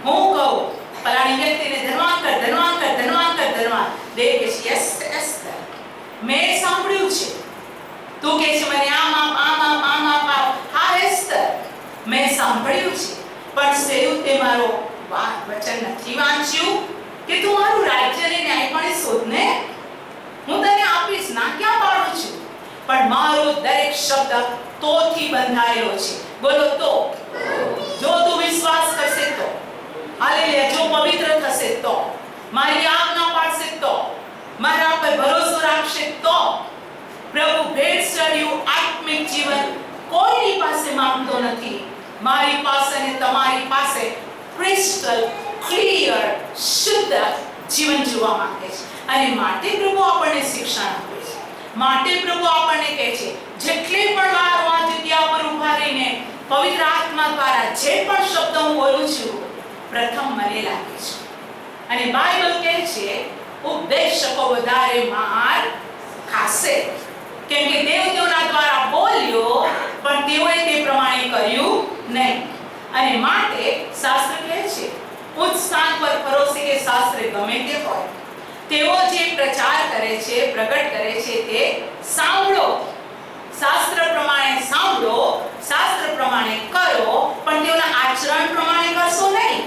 A: હું કહું ફલાણી વ્યક્તિને ધનવાન કર, ધનવાન કર, ધનવાન કર, ધનવાન. દેવ કહે છે યસ એસ્તર, મેં સાંભળ્યું છે તું કહે છે મને આમ આપ, આમ આપ, આમ આપ. હા એસ્તર, મેં સાંભળ્યું છે, પણ સેવ તે મારો વચન નથી વાંચ્યું કે તું મારું રાજ્ય અને ન્યાયપણે શોધને. હું તને આપીશ, ના ક્યાં પાડું છું, પણ મારો દરેક શબ્દ તોથી બંધાયેલો છે. બોલો તો. જો તું વિશ્વાસ કરશે તો, હાલેલુયા, જો પવિત્ર થશે તો, મારી આજ્ઞા પાળશે તો, મારા પર ભરોસો રાખશે તો, પ્રભુ ભેટ ચડ્યું આત્મિક જીવન કોઈની પાસે માંગતો નથી. મારી પાસે અને તમારી પાસે ક્રિસ્ટલ ક્લિયર શુદ્ધ જીવન જોવા માંગે છે. અને માટે પ્રભુ આપણને શિક્ષણ આપે છે. માટે પ્રભુ આપણને કહે છે, જેટલી પણ વાર હું આ જગ્યા પર ઊભા રહીને પવિત્ર આત્મા દ્વારા જે પણ શબ્દ હું બોલું છું, પ્રથમ મને લાગે છે. અને બાઇબલ કહે છે, ઉપદેશકો વધારે માર ખાશે, કેમ કે દેવ તેઓના દ્વારા બોલ્યો, પણ તેઓએ તે પ્રમાણે કર્યું નહીં. અને માટે શાસ્ત્ર કહે છે, ઉચ્ચ સ્થાન પર પરોસી કે શાસ્ત્ર ગમે તે હોય, તેઓ જે પ્રચાર કરે છે, પ્રગટ કરે છે, તે સાંભળો. શાસ્ત્ર પ્રમાણે સાંભળો, શાસ્ત્ર પ્રમાણે કરો, પણ તેઓના આચરણ પ્રમાણે કરશો નહીં.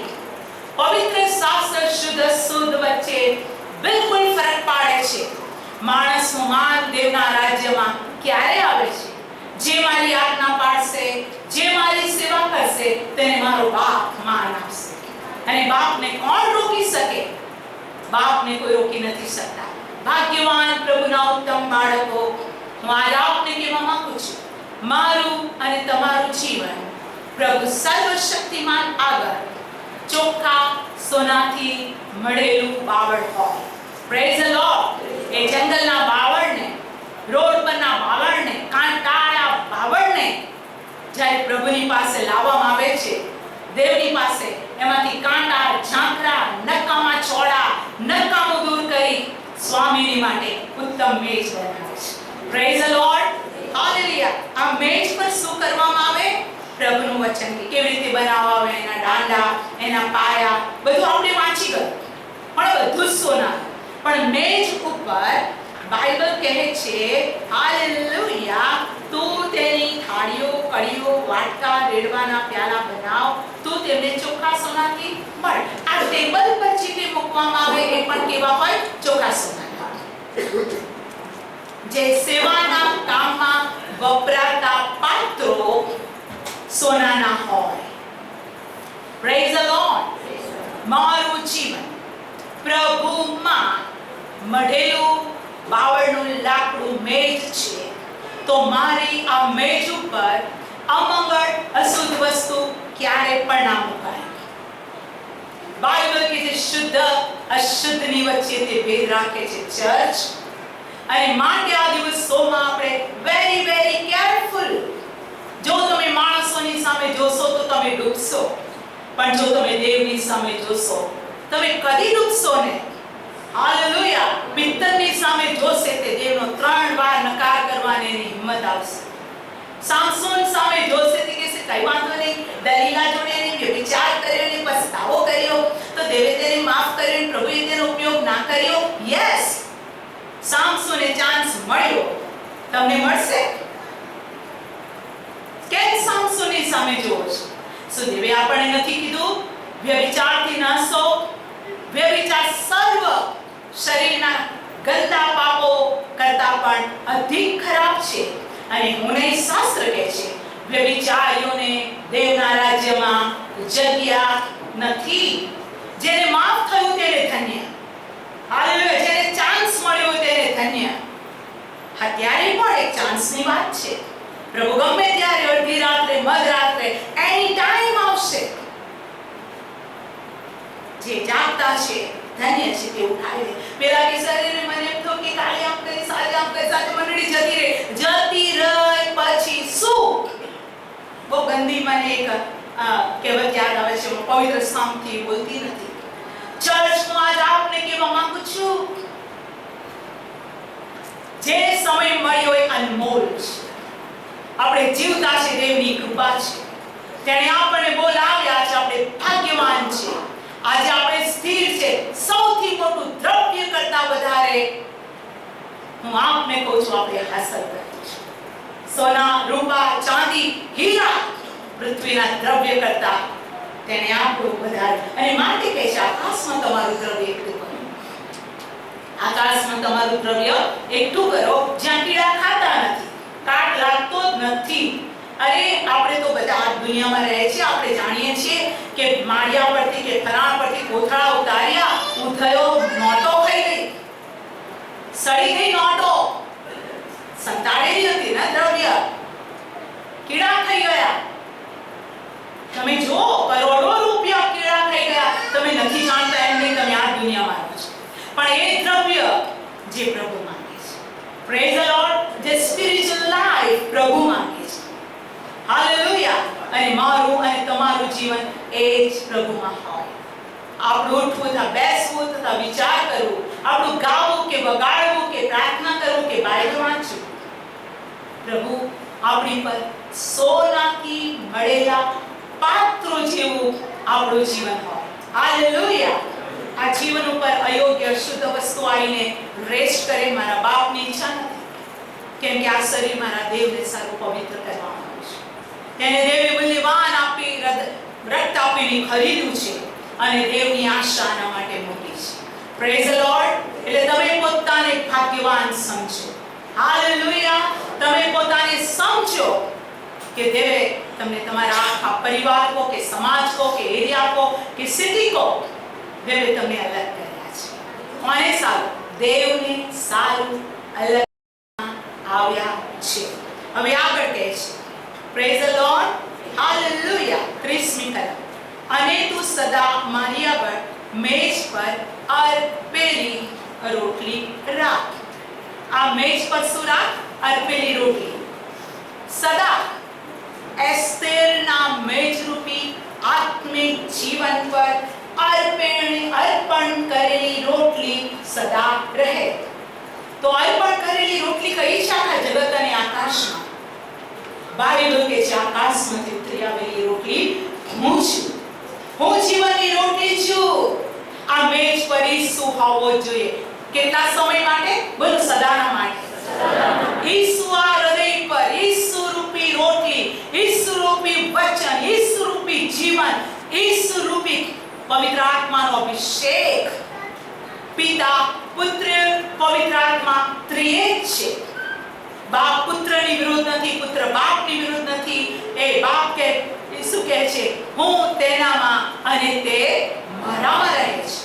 A: પવિત્ર શાસ્ત્ર શુદ્ધ વચ્ચે બિલકુલ ફરક પાડે છે. માણસનું માન દેવના રાજ્યમાં ક્યારે આવે છે? જે મારી આજ્ઞા પાળશે, જે મારી સેવા કરશે, તેને મારો બાપ માન આપશે. અને બાપને કોણ રોકી શકે? બાપને કોઈ રોકી નથી શકતા. ભાગ્યવાન પ્રભુના ઉત્તમ બાળકો, હું આજે આપને કહેવા માંગુ છું, મારું અને તમારું જીવન પ્રભુ સર્વશક્તિમાન આગળ ચોખ્ખા સોનાથી મળેલું બાવળ હોય. Praise the lord. એ જંગલના બાવળને, રોડ પરના બાવળને, કાંટાળા બાવળને જ્યારે પ્રભુની પાસે લાવવામાં આવે છે, દેવની પાસે, એમાંથી કાંટા, ઝાંખરા, નકામા ચોળા, નકામું દૂર કરી સ્વામીની માટે ઉત્તમ મેજ બનાવે છે. Praise the lord. હાલેલુયા. આ મેજ પર શું કરવામાં આવે? પ્રભુનું વચન. કેવી રીતે બનાવવા આવે, એના દાંડા, એના પાયા, બધું આપણે વાંચી ગયું, પણ બધું જ સોના. પણ મેજ ઉપર બાઇબલ કહે છે, હાલેલુયા, તું તેની થાળીઓ, કડીઓ, વાટકા, રેડવાના પ્યાલા બનાવ, તું તેમને ચોખ્ખા સોનાથી મળ. આ ટેબલ પર જે કંઈ મૂકવામાં આવે એ પણ કેવા હોય? ચોખ્ખા સોનાના. જે સેવાના કામમાં વપરાતા પાત્રો સોનાના હોય. Praise the lord. મારું જીવન પ્રભુમાં મઢેલું બાવળનું લાકડું મેજ છે, તો મારી આ મેજ ઉપર અમંગળ, અશુદ્ધ વસ્તુ ક્યારે પણ ના મુકાય. બાઇબલ કે જે શુદ્ધ અશુદ્ધની વચ્ચે તે ભેદ રાખે છે ચર્ચ. અને માટે આ દિવસોમાં આપણે વેરી વેરી કેરફુલ. જો તમે માણસોની સામે જોશો તો તમે ડૂબશો, પણ જો તમે દેવની સામે જોશો તમે કદી ડૂબશો નહીં. હાલેલુયા. પિત્તરની સામે જોશે તે દેવનો 3 વાર નકાર કરવાની એની હિંમત આવશે. સામસોન સામે જોશે તે કહેશે, કઈ વાંધો નહીં, દલીલા જોડે એને વ્યભિચાર કર્યો ને પસ્તાવો કર્યો, તો દેવે તેને માફ કર્યો ને પ્રભુએ તેનો ઉપયોગ ના કર્યો. યસ, સામસોને ચાન્સ મળ્યો, તમને મળશે. કેમ સામસોનની સામે જોવો છો? શું દેવે આપણને નથી કીધું વ્યભિચારથી નાશો? વ્યભિચાર સર્વ શરીરના ગંદા પાપો કરતા પણ અધિક ખરાબ છે. અને હુને શાસ્ત્ર કહે છે, વ્યભિચારીઓને દેવના રાજ્યમાં જગ્યા નથી. જેને માફ થયું તેને ધન્ય. હાલેલુયા. જેને ચાન્સ મળ્યો તેને ધન્ય. અત્યારે પણ એક ચાન્સની વાત છે. પ્રભુ ગમે ત્યારે, અડધી રાત્રે, મધરાત્રે, એની ટાઈમ આવશે. જે જાગતા છે ધન્ય છે તે ઉઠાવી દે. પેલા કે શરીરે મને એમ થયું કે કાલે આમ કરી, સાંજે આમ કરી, સાથે મંડળી જતી રહે, પછી શું? બહુ ગંદી મને એક કહેવત યાદ આવે છે, હું પવિત્ર સામથી બોલતી નથી. ચર્ચનું આજ આપને કહેવા માંગુ છું, જે સમય મળ્યો એ અનમોલ છે. આપણે જીવતા છે દેવની કૃપા છે. તેણે આપણને બોલાવ્યા છે, આપણે ભાગ્યવાન છે. આજે આપણે સ્થિર છે. સૌથી મોટું દ્રવ્ય કરતા વધારે હું આપને કહું છું, આપણે હાંસલ કર્યું છે. સોના, રૂપા, ચાંદી, હીરા, પૃથ્વીના દ્રવ્ય કરતા તેને આપણું વધારે. અને માટે કહે છે, આકાશમાં તમારું દ્રવ્ય એકલું કર્યું. આકાશમાં તમારું દ્રવ્ય એકઠું કરો જ્યાં કીડા ખાતા નથી, કાટ લાગતો જ નથી. અરે આપણે તો બધા આ દુનિયામાં રહે છે, આપણે જાણીએ છીએ કે માળિયા પરથી કે ફરાણ પરથી કોથળા ઉતાર્યા, ઉથયો નોટો ખાઈ ગઈ, સડી ગઈ નોટો, સંતાડેલી હતી ને દ્રવ્ય, કીડા ખાઈ ગયા. તમે જો કરોડો રૂપિયા કીડા ખાઈ ગયા, તમે નથી જાણતા એમ નહીં, તમે આ દુનિયામાં રહો છો. પણ એ દ્રવ્ય જે પ્રભુ માંગે છે, પ્રેઝ ધ લોર્ડ, જે સ્પિરિચ્યુઅલ લાઈફ પ્રભુ માંગે છે. હાલેલુયા. અને મારું અને તમારું જીવન એ જ પ્રભુમાં હોય. આપણું ઉઠવું તથા બેસવું તથા વિચાર કરવું, આપણું ગાવું કે વગાડવું કે પ્રાર્થના કરવું કે બાઇબલ વાંચવું, પ્રભુ આપણી પર સોનાથી મળેલા પાત્રો જેવું આપણું જીવન હોય. હાલેલુયા. આ જીવન ઉપર અયોગ્ય શુદ્ધ વસ્તુ આવીને રેસ્ટ કરે, મારા બાપની ઈચ્છા નથી. કેમ કે આ શરીર મારા દેવને સારું પવિત્ર કરવાનું છે. તેને દેવે મૂલ્યવાન આપી રક્ત આપીને ખરીદ્યું છે અને દેવની આશા આના માટે મોટી છે. Praise the lord. એટલે તમે પોતાને ભાગ્યવાન સમજો. હાલેલુયા. તમે પોતાને સમજો કે દેવે તમને તમારા આખા પરિવાર કો કે સમાજ કો કે એરિયા કો કે સિટી કો દેવે તમને અલગ કર્યા છે. કોને સારું? દેવને સારું અલગ આવ્યા છે. હવે આગળ કહે છે, પ્રેઝ ધ લોર્ડ. હાલેલુયા. 30મી કલમ. અને તું સદા મારી આગળ મેજ પર અર્પેલી રોટલી રાખ. આ મેજ પર શું રાખ? અર્પેલી રોટલી. સદા એસ્તેરના મેજરૂપી આત્મિક જીવન પર અર્પણ કરેલી રોટલી સદા રહે. તો અર્પણ કરેલી રોટલી કઈ છે આખા જગત અને આકાશમાં? બાઇબલ કે છે આકાશમાંથી ઉતરી આવેલી રોટલી હું છું. હું જીવનની રોટલી છું. આ મેજ પર ઈસુ હોવો જોઈએ. કેટલા સમય માટે? બોલો, સદાના માટે. ઈસુ આ હૃદય પર, ઈસુ રૂપી રોટલી, ઈસુ રૂપી વચન, ઈસુ રૂપી જીવન, ઈસુ રૂપી પવિત્ર આત્માનો અભિષેક. પિતા, પુત્ર, પવિત્ર આત્મા ત્રિએક છે. બાપ પુત્રની વિરુદ્ધ નથી, પુત્ર બાપની વિરુદ્ધ નથી. એ બાપ કે ઈસુ કહે છે હું તેનામાં અને તે મારામાં રહે છે.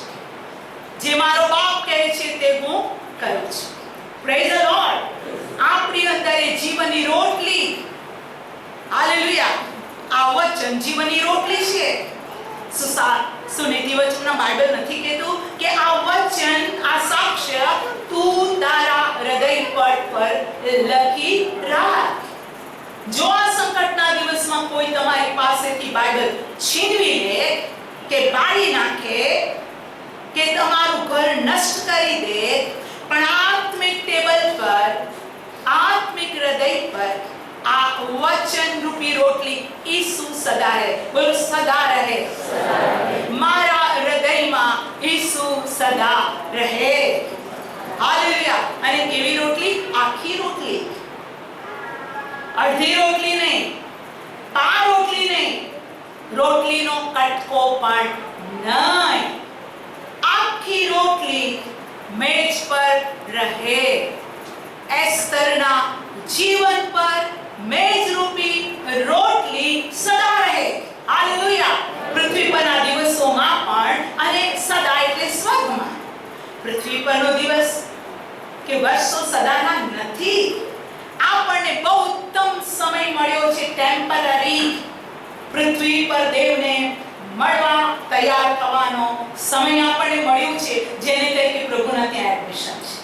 A: જે મારો બાપ કહે છે તે હું કરું છું. Praise the lord. આપણી અંદર એ જીવનની રોટલી. હાલેલુયા. આ વચન જીવનની રોટલી છે. સુનીતિ વચનના બાઇબલ નથી કહેતું કે આ વચન, આ સાક્ષ્ય તું તારા હૃદય પટ પર લખી રાખ. જો આ સંકટના દિવસમાં કોઈ તમારી પાસેથી બાઇબલ છીનવી લે કે બાળી નાખે કે તમારું ઘર નષ્ટ કરી દે, પણ આત્મિક ટેબલ પર, આત્મિક હૃદય પર આ વચન રૂપી રોટલી ઈસુ સદા રહે. બોલો, સદા રહે. મારા હૃદયમાં ઈસુ સદા રહે. હાલેલુયા. અને કેવી રોટલી? આખી રોટલી, અડધી રોટલી નહીં, પા રોટલી નહીં, રોટલીનો કટકો પણ નહીં. આખી રોટલી મેજ પર રહે. એસ્તરના જીવન પર મેજ રૂપી રોટલી સદા રહે. હાલેલુયા. પૃથ્વી પરના દિવસોમાં પણ અને સદા એટલે સ્વર્ગમાં. પૃથ્વી પરનો દિવસ કે વર્ષો સદાના નથી. આપણને બહુ ઉત્તમ સમય મળ્યો છે, ટેમ્પરરી. પૃથ્વી પર દેવને મળવા તૈયાર થવાનો સમય આપણને મળ્યો છે, જેને તરીકે પ્રભુના ત્યાં એડમિશન છે.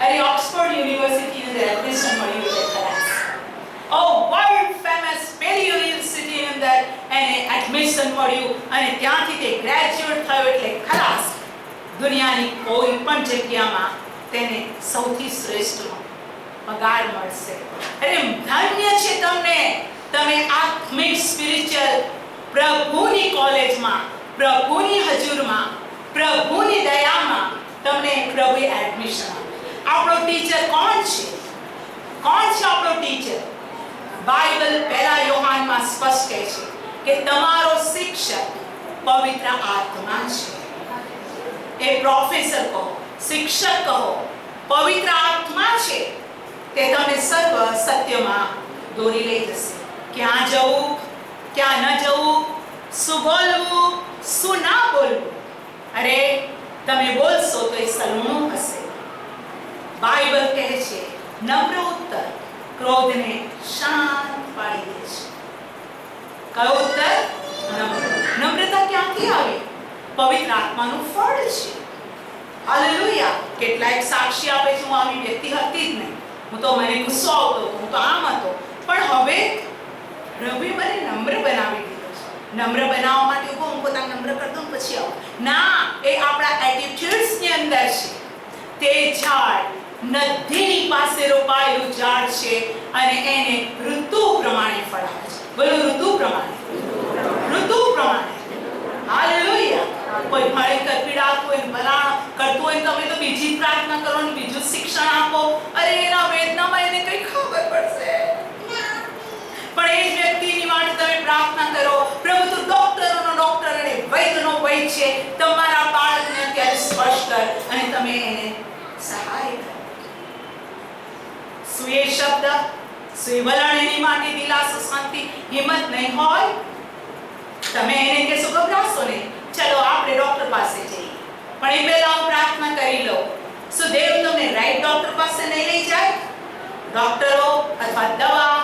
A: અરે ઓક્સફોર્ડ યુનિવર્સિટીની અંદર એડમિશન મળ્યું છે ખલાસ. ઓ વર્લ્ડ ફેમસ પેલી યુનિવર્સિટીની અંદર એને એડમિશન મળ્યું અને ત્યાંથી તે ગ્રેજ્યુએટ થયો એટલે ખલાસ. દુનિયાની કોઈ પણ જગ્યામાં તેને સૌથી શ્રેષ્ઠ પગાર મળશે. અરે ધન્ય છે તમને. તમે આત્મિક સ્પિરિચ્યુઅલ પ્રભુની કોલેજમાં, પ્રભુની હજુરમાં, પ્રભુની દયામાં તમને પ્રભુએ એડમિશન. આપણો ટીચર કોણ છે? કોણ છે આપણો ટીચર? બાઇબલ પહેલા યોહાનમાં સ્પષ્ટ કહે છે કે તમારો શિક્ષક પવિત્ર આત્મા છે. એ પ્રોફેસર કહો, શિક્ષક કહો, પવિત્ર આત્મા છે તે તમને સર્વ સત્યમાં દોરી લઈ જશે. ક્યાં જવું, ક્યાં ન જવું, શું બોલવું, શું ના બોલવું. અરે તમે બોલશો તો એ સલૂણું હશે. બાઇબલ કહે છે નમ્ર ઉત્તર ક્રોધને શાંત પાડી દે છે. કયો ઉત્તર? નમ્રતા ક્યાંથી આવે? પવિત્ર આત્માનું ફળ છે. હાલેલુયા. કેટલાક સાક્ષી આપે છે હું આવી વ્યક્તિ હતી જ નહીં, હું તો મને ગુસ્સો આવતો હતો, હું તો આમ હતો, પણ હવે પ્રભુએ મને નમ્ર બનાવી દીધો છે. નમ્ર બનાવવા માટે ઉભો હું પોતાને નમ્ર કરી દઉં પછી આવો ના, એ આપણા એટીટ્યુડ્સ ની અંદર છે. તે ઝાડ નદીની પાસે રોપાયેલું ઝાડ છે અને એને ઋતુ પ્રમાણે ફળ આપે છે. બોલો ઋતુ પ્રમાણે, ઋતુ પ્રમાણે. હાલેલુયા. કોઈ ભયંકર પીડાતું હોય, ભલાણ કરતું હોય, તમે તો બીજી પ્રાર્થના કરો ને બીજું શિક્ષણ આપો. અરે એના વેદનામાં એને કઈ ખબર પડશે, પણ એ જ વ્યક્તિની માટે તમે પ્રાર્થના કરો, પ્રભુ તું ડોક્ટરનો ડોક્ટર અને વૈદ્યનો વૈદ્ય છે, તમારા બાળકને અત્યારે સ્પર્શ કર અને તમે એને સહાય કરો. શું એ શબ્દ, શું એ વલણ એની માટે દિલાસો, શાંતિ, હિંમત નહીં હોય? તમે એને કહેશો ગભરાશો નહીં, ચલો આપણે ડોક્ટર પાસે જઈએ, પણ એ પહેલા હું પ્રાર્થના કરી લઉં. શું દેવ તમને રાઈટ ડોક્ટર પાસે નહીં લઈ જાય? ડોક્ટરો અથવા દવા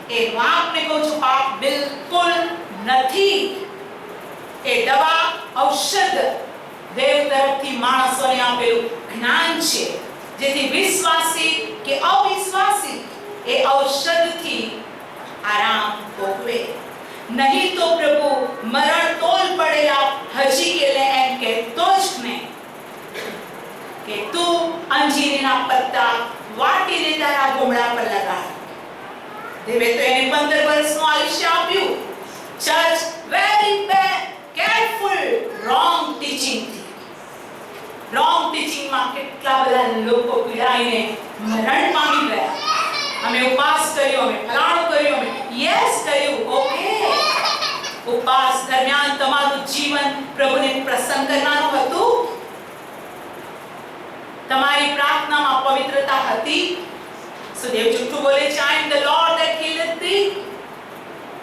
A: એ હું આપને કહું છું પાપ બિલકુલ નથી. એ દવા, ઔષધ દેવ તરફથી માણસોને આપેલું જ્ઞાન છે, જેથી વિશ્વાસી કે અવિશ્વાસી એ ઔષધથી આરામ ભોગવે. નહીં તો પ્રભુ મરણ તોલ પડેલા હજી કે એમ કહેતો જ ને કે તું અંજીરના પત્તા વાટીને તારા ગોમડા પર લગાડ. દેવે તો એને 15 વર્ષનું આયુષ્ય આપ્યું. Church very careful wrong teaching થી. રોંગ ટીચિંગ માં કેટલા બધા લોકો પીડાઈને મરણ પામી ગયા. અમે ઉપવાસ કર્યો, અમે ફલાણું કર્યું, અમે યસ કર્યું, ઓકે. ઉપવાસ દરમિયાન તમારું જીવન પ્રભુને પ્રસન્ન કરનારું હતું? તમારી પ્રાર્થનામાં પવિત્રતા હતી? સુદેવ જુઠ્ઠું બોલે છે, I am the Lord that healeth thee.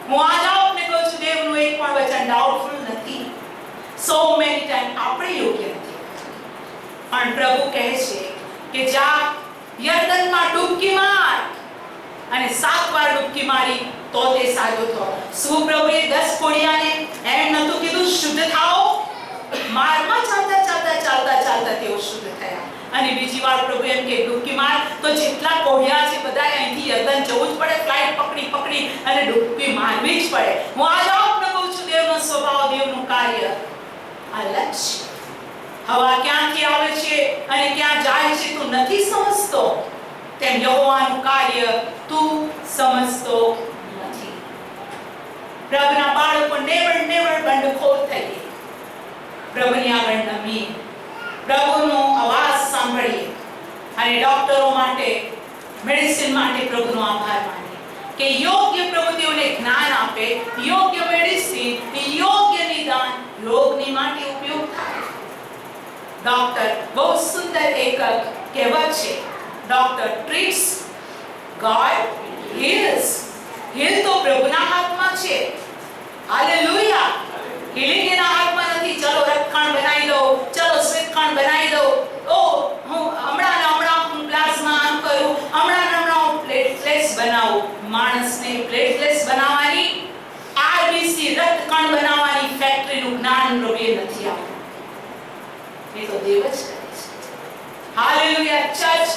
A: હું આજ આપને કહું છું દેવનું એક પણ વચન ડાઉટફુલ નથી. so many time આપણે યોગ્ય નથી, પણ પ્રભુ કહે છે કે જા યર્દનમાં ડૂબકી માર, અને 7 વાર ડૂબકી મારી તો તે સાજો થયો. શું પ્રભુએ 10 કોડિયાને એમ નતું કીધું શુદ્ધ થાઓ? મારમાં ચાલતા ચાલતા ચાલતા ચાલતા તેઓ શુદ્ધ થયા. અને બીજી વાર પ્રભુ એમ કે ડૂબકી માર, તો જેટલા કોડિયા છે બધા અહીંથી યર્દન જવું જ પડે, ફ્લાઇટ પકડી અને ડૂબકી મારવી જ પડે. હું આજ આપને કહું છું દેવનો સ્વભાવ, દેવનું કાર્ય અલગ છે. હવા ક્યાંથી આવે છે અને ક્યાં જાય છે તું નથી સમજતો, તેમ યહોવાનું કાર્ય તું સમજતો નથી. પ્રભુના બાળકો નેવર બંડખોર થઈ ગઈ. પ્રભુની આગળ નમી, પ્રભુનો અવાજ સાંભળીએ અને ડોક્ટરો માટે, મેડિસિન માટે પ્રભુનો આભાર માનીએ કે યોગ્ય પ્રભુ તેઓને જ્ઞાન આપે, યોગ્ય મેડિસિન, યોગ્ય નિદાન રોગની માટે ઉપયોગ થાય. ડોક્ટર બહુ સુંદર એક કહેવત છે, doctor treats, god heals. Heal તો પ્રભુના હાથમાં છે. હાલેલુયા. હીલિંગ એના હાથમાં નથી. ચલો રક્તકણ બનાવી દો, ચલો શ્વેતકણ બનાવી દો, ઓ હું હમણાં હું પ્લાઝમા આમ કરું, હમણાં હું પ્લેટલેટ્સ બનાવું. માણસને પ્લેટલેટ્સ બનાવવાની, આરબીસી રક્તકણ બનાવવાની ફેક્ટરીનું જ્ઞાન પ્રભુએ નથી આપ્યું. એ તો દેવ જ કરે છે. હાલેલુયા. ચર્ચ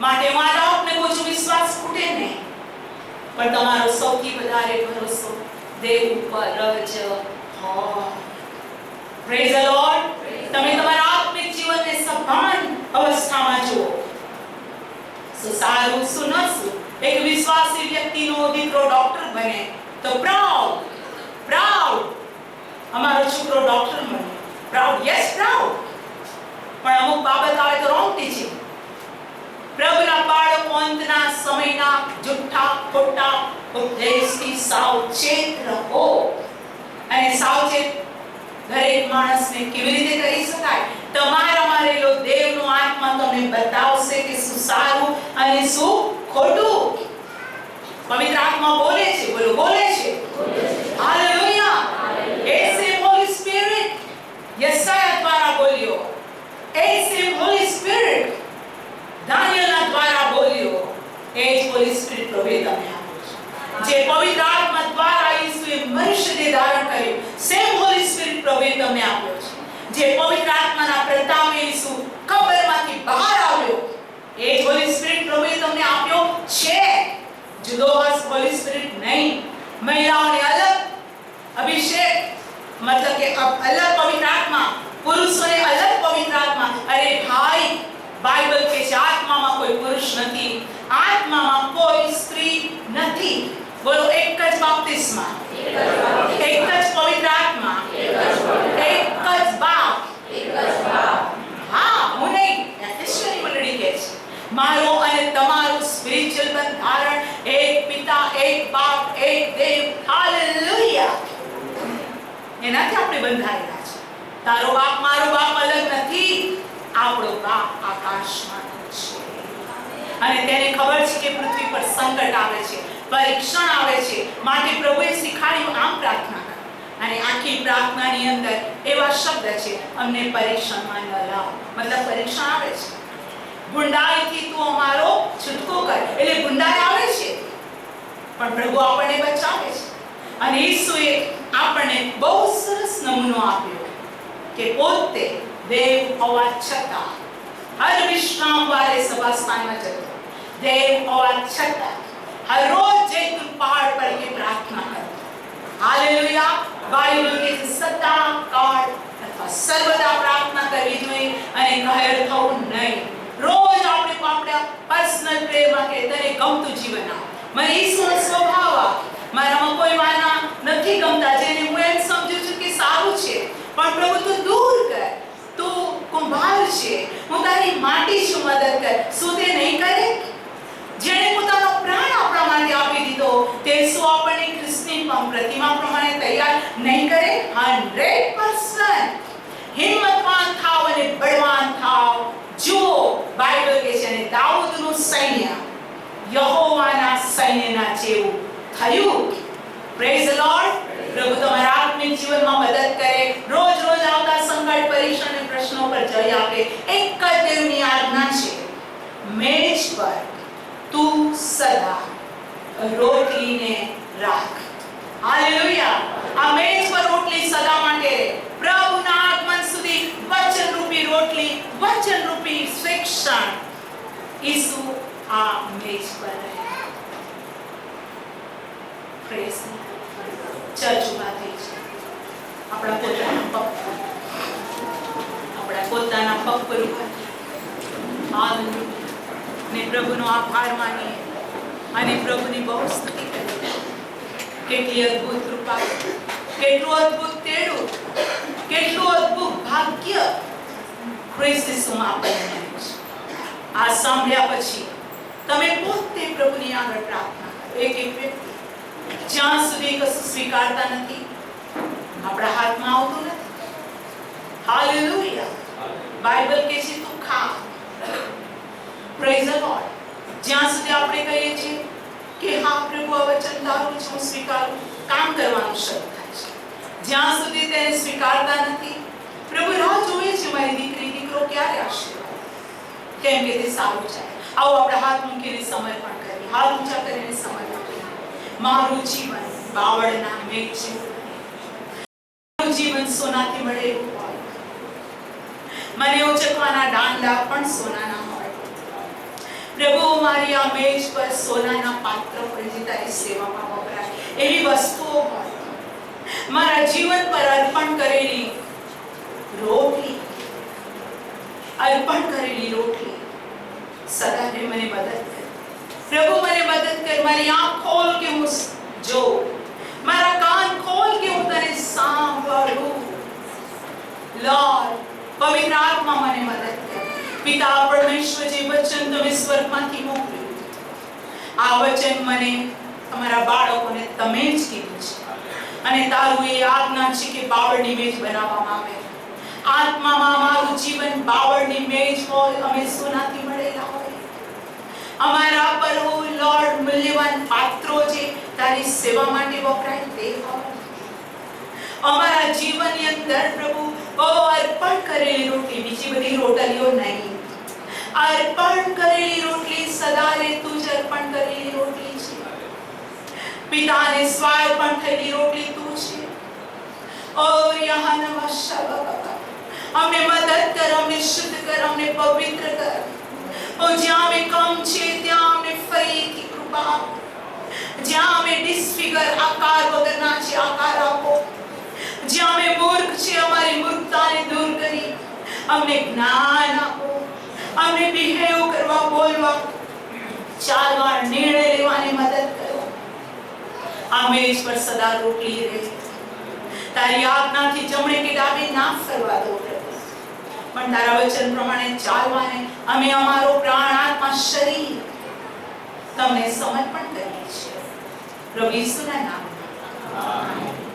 A: માટે મારા આપને કોઈ વિશ્વાસ ખૂટે નહીં, પણ તમારો સૌથી વધારે ભરોસો દેવ ઉપર જ હોય. Praise the lord. તમે તમારા આત્મિક જીવનને સભાન અવસ્થામાં જુઓ. શું સારું, શું નશું. એક વિશ્વાસી વ્યક્તિનો દીકરો ડોક્ટર બને તો પ્રાઉડ. અમારો છોકરો ડોક્ટર બને, પ્રાઉડ. Yes, proud. પણ અમુક બાબત આવે તો રોંગ ટીચિંગ. પ્રભુના બાળકો અંતના સમયના જુઠ્ઠા ખોટા ઉપદેશથી સાવચેત રહો. અને સાવચેત દરેક માણસને કેવી રીતે કરી શકાય? તમારામાં રહેલો દેવનો આત્મા તમને બતાવશે કે શું સારું અને શું ખોટું. પવિત્ર આત્મા બોલે છે, બોલો બોલે છે. હાલેલુયા. એ સેમ હોલી સ્પિરિટ યશાયા દ્વારા બોલ્યો, એ સેમ હોલી સ્પિરિટ દાનિયેલના દ્વારા બોલ્યો, એ જ હોલી સ્પિરિટ પ્રભુએ તમને આપ્યો છે. જે પવિત્ર આત્મા દ્વારા ઈસુએ મનુષ્ય દેહ ધારણ કર્યું, સેમ હોલી સ્પિરિટ પ્રભુએ તમને આપ્યો છે. જે પવિત્ર આત્માના પ્રતાપે ઈસુ કબરમાંથી બહાર આવ્યો, એ જ હોલી સ્પિરિટ પ્રભુએ તમને આપ્યો છે. જુદો હોલી સ્પિરિટ નહીં. મહિલાઓને અલગ અભિષેક, मतलब કે અલગ પવિત્ર આત્મા, પુરુષોને અલગ પવિત્ર આત્મા. અરે ભાઈ, બાઇબલ કહે છે આત્મામાં કોઈ પુરુષ નથી, આત્મામાં કોઈ સ્ત્રી નથી. બોલો, એક જ બાપ્તિસ્મા, એક જ પવિત્ર આત્મા, એક જ બાપ. હા, હું નહીં, એફેસની મંડળી કહે છે મારો અને તમારું સ્પિરિચ્યુઅલ બંધારણ એક પિતા, એક બાપ, એક દેવ. હાલેલુયા. એનાથી આપણે બંધાયેલા છે. તારો બાપ મારો બાપ અલગ નથી, આપણો બાપ આકાશમાં છે. અને તેને ખબર છે કે પૃથ્વી પર સંકટ આવે છે, પરીક્ષણ આવે છે, માટે પ્રભુએ શીખવાડ્યું આમ પ્રાર્થના કર. અને આખી પ્રાર્થનાની અંદર એવા શબ્દ છે, અમને પરીક્ષણમાં ન લાવ. મતલબ પરીક્ષણ આવે છે, ગુંડાઈથી તું અમારો છૂટકો કર. એટલે ગુંડાઈ આવે છે, પણ પ્રભુ આપણને બચાવે છે. અને ઈસુએ આપણને બહુ સરસ નમૂનો આપ્યો કે પોતે દેવ હોવા છતાં હર વિશ્રામ વારે સભા સ્થાનમાં જતો, દેવ હોવા છતાં હર રોજ જૈતુન પહાડ પર એ પ્રાર્થના કરતો. હાલેલુયા. બાઇબલ કે સદા કાળ અથવા સર્વદા પ્રાર્થના કરવી જોઈએ અને કહેર થવું નહીં. રોજ આપણે પર્સનલ પ્રેયરમાં કે તને ગમતું જીવન આપ, મને ઈસુનો સ્વભાવ આપ, મારામાં કોઈ વાના નથી ગમતા જેને હું એમ સમજુ છું કે સારું છે, પણ પ્રભુ તું દૂર કર. તું કુંભાર છે, હું તારી માટી છું, મદદ કર. શું તે નહીં કરે? જેણે પોતાનો પ્રાણ આપણા માટે આપી દીધો, તે શું આપણને ખ્રિસ્તની પ્રતિમા પ્રમાણે તૈયાર નહીં કરે? 100%. હિંમતવાન થાવ અને બળવાન થાવ. જો બાઇબલ કહે છે અને દાઉદનું સૈન્ય યહોવાના સૈન્યના જેવું થયું. Praise the lord. પ્રભુ તમારા આત્મિક જીવનમાં મદદ કરે, રોજ રોજ આવતા સંકટ, પરીક્ષા અને પ્રશ્નો પર જય આપે. એક જ દેવની આજ્ઞા છે, મેજ પર તું સદા રોટલીને રાખ. હાલેલુયા. આ મેજ પર રોટલી સદા માટે પ્રભુના આગમન સુધી વચનરૂપી રોટલી, વચનરૂપી શિક્ષણ ઈસુ આ મેજ પર રહે. પ્રેઝ ચર્ચ ઉભા થઈ છે. આપણા પોતાના પગ પર ઉભા હાલેલુયા. ને પ્રભુનો આભાર માનીએ અને પ્રભુની બહુ સ્તુતિ કરીએ. કેટલી અદ્ભુત કૃપા, કેટલું અદ્ભુત તેડું, કેટલું અદ્ભુત ભાગ્ય ખ્રિસ્ત ઈસુમાં આપણને મળ્યું છે. આ સાંભળ્યા પછી તમે પોતે પ્રભુની આગળ પ્રાર્થના કરો. એક વ્યક્તિ જ્યાં સુધી કશું સ્વીકારતા નથી, આપણા હાથમાં આવતું નથી. હાલેલુયા. બાઇબલ કહે છે તું ખા. Praise the lord. જ્યાં સુધી આપણે કહીએ છીએ કે હા પ્રભુ આ વચન તારું છે, હું સ્વીકારું, કામ કરવાનું શરૂ થાય છે. જ્યાં સુધી તેને સ્વીકારતા નથી, પ્રભુ રાહ જોવે છે મારી દીકરી દીકરો ક્યારે આશીર્વાદ, કેમ કે તે સારું છે. આવો આપણે હાથ મૂકીને સમર્પણ કરીએ, હાથ ઊંચા કરીને સમર્પણ કરીએ. મારું જીવન બાવળના મેઘ જેવું, મારું જીવન સોનાથી મળેલું હોય, મને ઉચકવાના દાંડા પણ સોનાના હોય. પ્રભુ મારી આ મેજ પર સોનાના પાત્ર પર જે તારી સેવામાં વપરાય એવી વસ્તુઓ હોય. મારા જીવન પર અર્પણ કરેલી રોટલી, અર્પણ કરેલી રોટલી સદા મને મદદ કર. પ્રભુ મને મદદ કર. મારી આંખ ખોલ કે હું જોઉં, મારા કાન ખોલ કે હું તને સાંભળું. લોર્ડ, પવિત્ર આત્મા મને મદદ કર. પિતા પરમેશ્વર, જે વચન તમે સ્વર્ગમાંથી મોકલ્યું, આ વચન મને તમારા બાળકોને તમે જ કીધું છે અને તારું એ આજ્ઞા છે કે બાવળની મેજ બનાવવામાં આવે. આત્મામાં અમારું જીવન બાવળની મેજ હોય, અમે સોનાથી મળેલા હોય, અમારા પર હોય લોર્ડ મૂલ્યવાન પાત્રો જે તારી સેવા માટે વપરાય તે હોય, અમારા જીવનની અંદર પ્રભુ અર્પણ કરેલી રોટલી, બીજી બધી રોટલીઓ નહીં, અર્પણ કરેલી રોટલી સદારે તું જ અર્પણ કરેલી રોટલી છે. પિતાને સ્વાર્પણ થયેલી રોટલી તું છે. ઓ યહાનવા શબા, અમને મદદ કર, અમને શુદ્ધ કર, અમને પવિત્ર કર. ઓ જ્યાં અમે કમ છે ત્યાં અમને ફરીથી કૃપા આપ. જ્યાં અમે ડિસફિગર આકાર વગરના છે આકાર આપો. જ્યાં અમે મૂર્ખ છે અમારી મૂર્ખતાને દૂર કરી અમને જ્ઞાન આપો. અમને બિહેવ કરવા, બોલવા, ચાલવા, નિર્ણય લેવાની મદદ કરો. આ મેજ પર સદા રોટલી રહે. તારી આજ્ઞાથી જમણે કે ડાબે ના ફરવા દો પ્રભુ, પણ તારા વચન પ્રમાણે ચાલવાને અમે અમારો પ્રાણ, આત્મા, શરીર તમને સમર્પણ કરીએ છીએ. પ્રભુ ઈસુના નામમાં આમેન.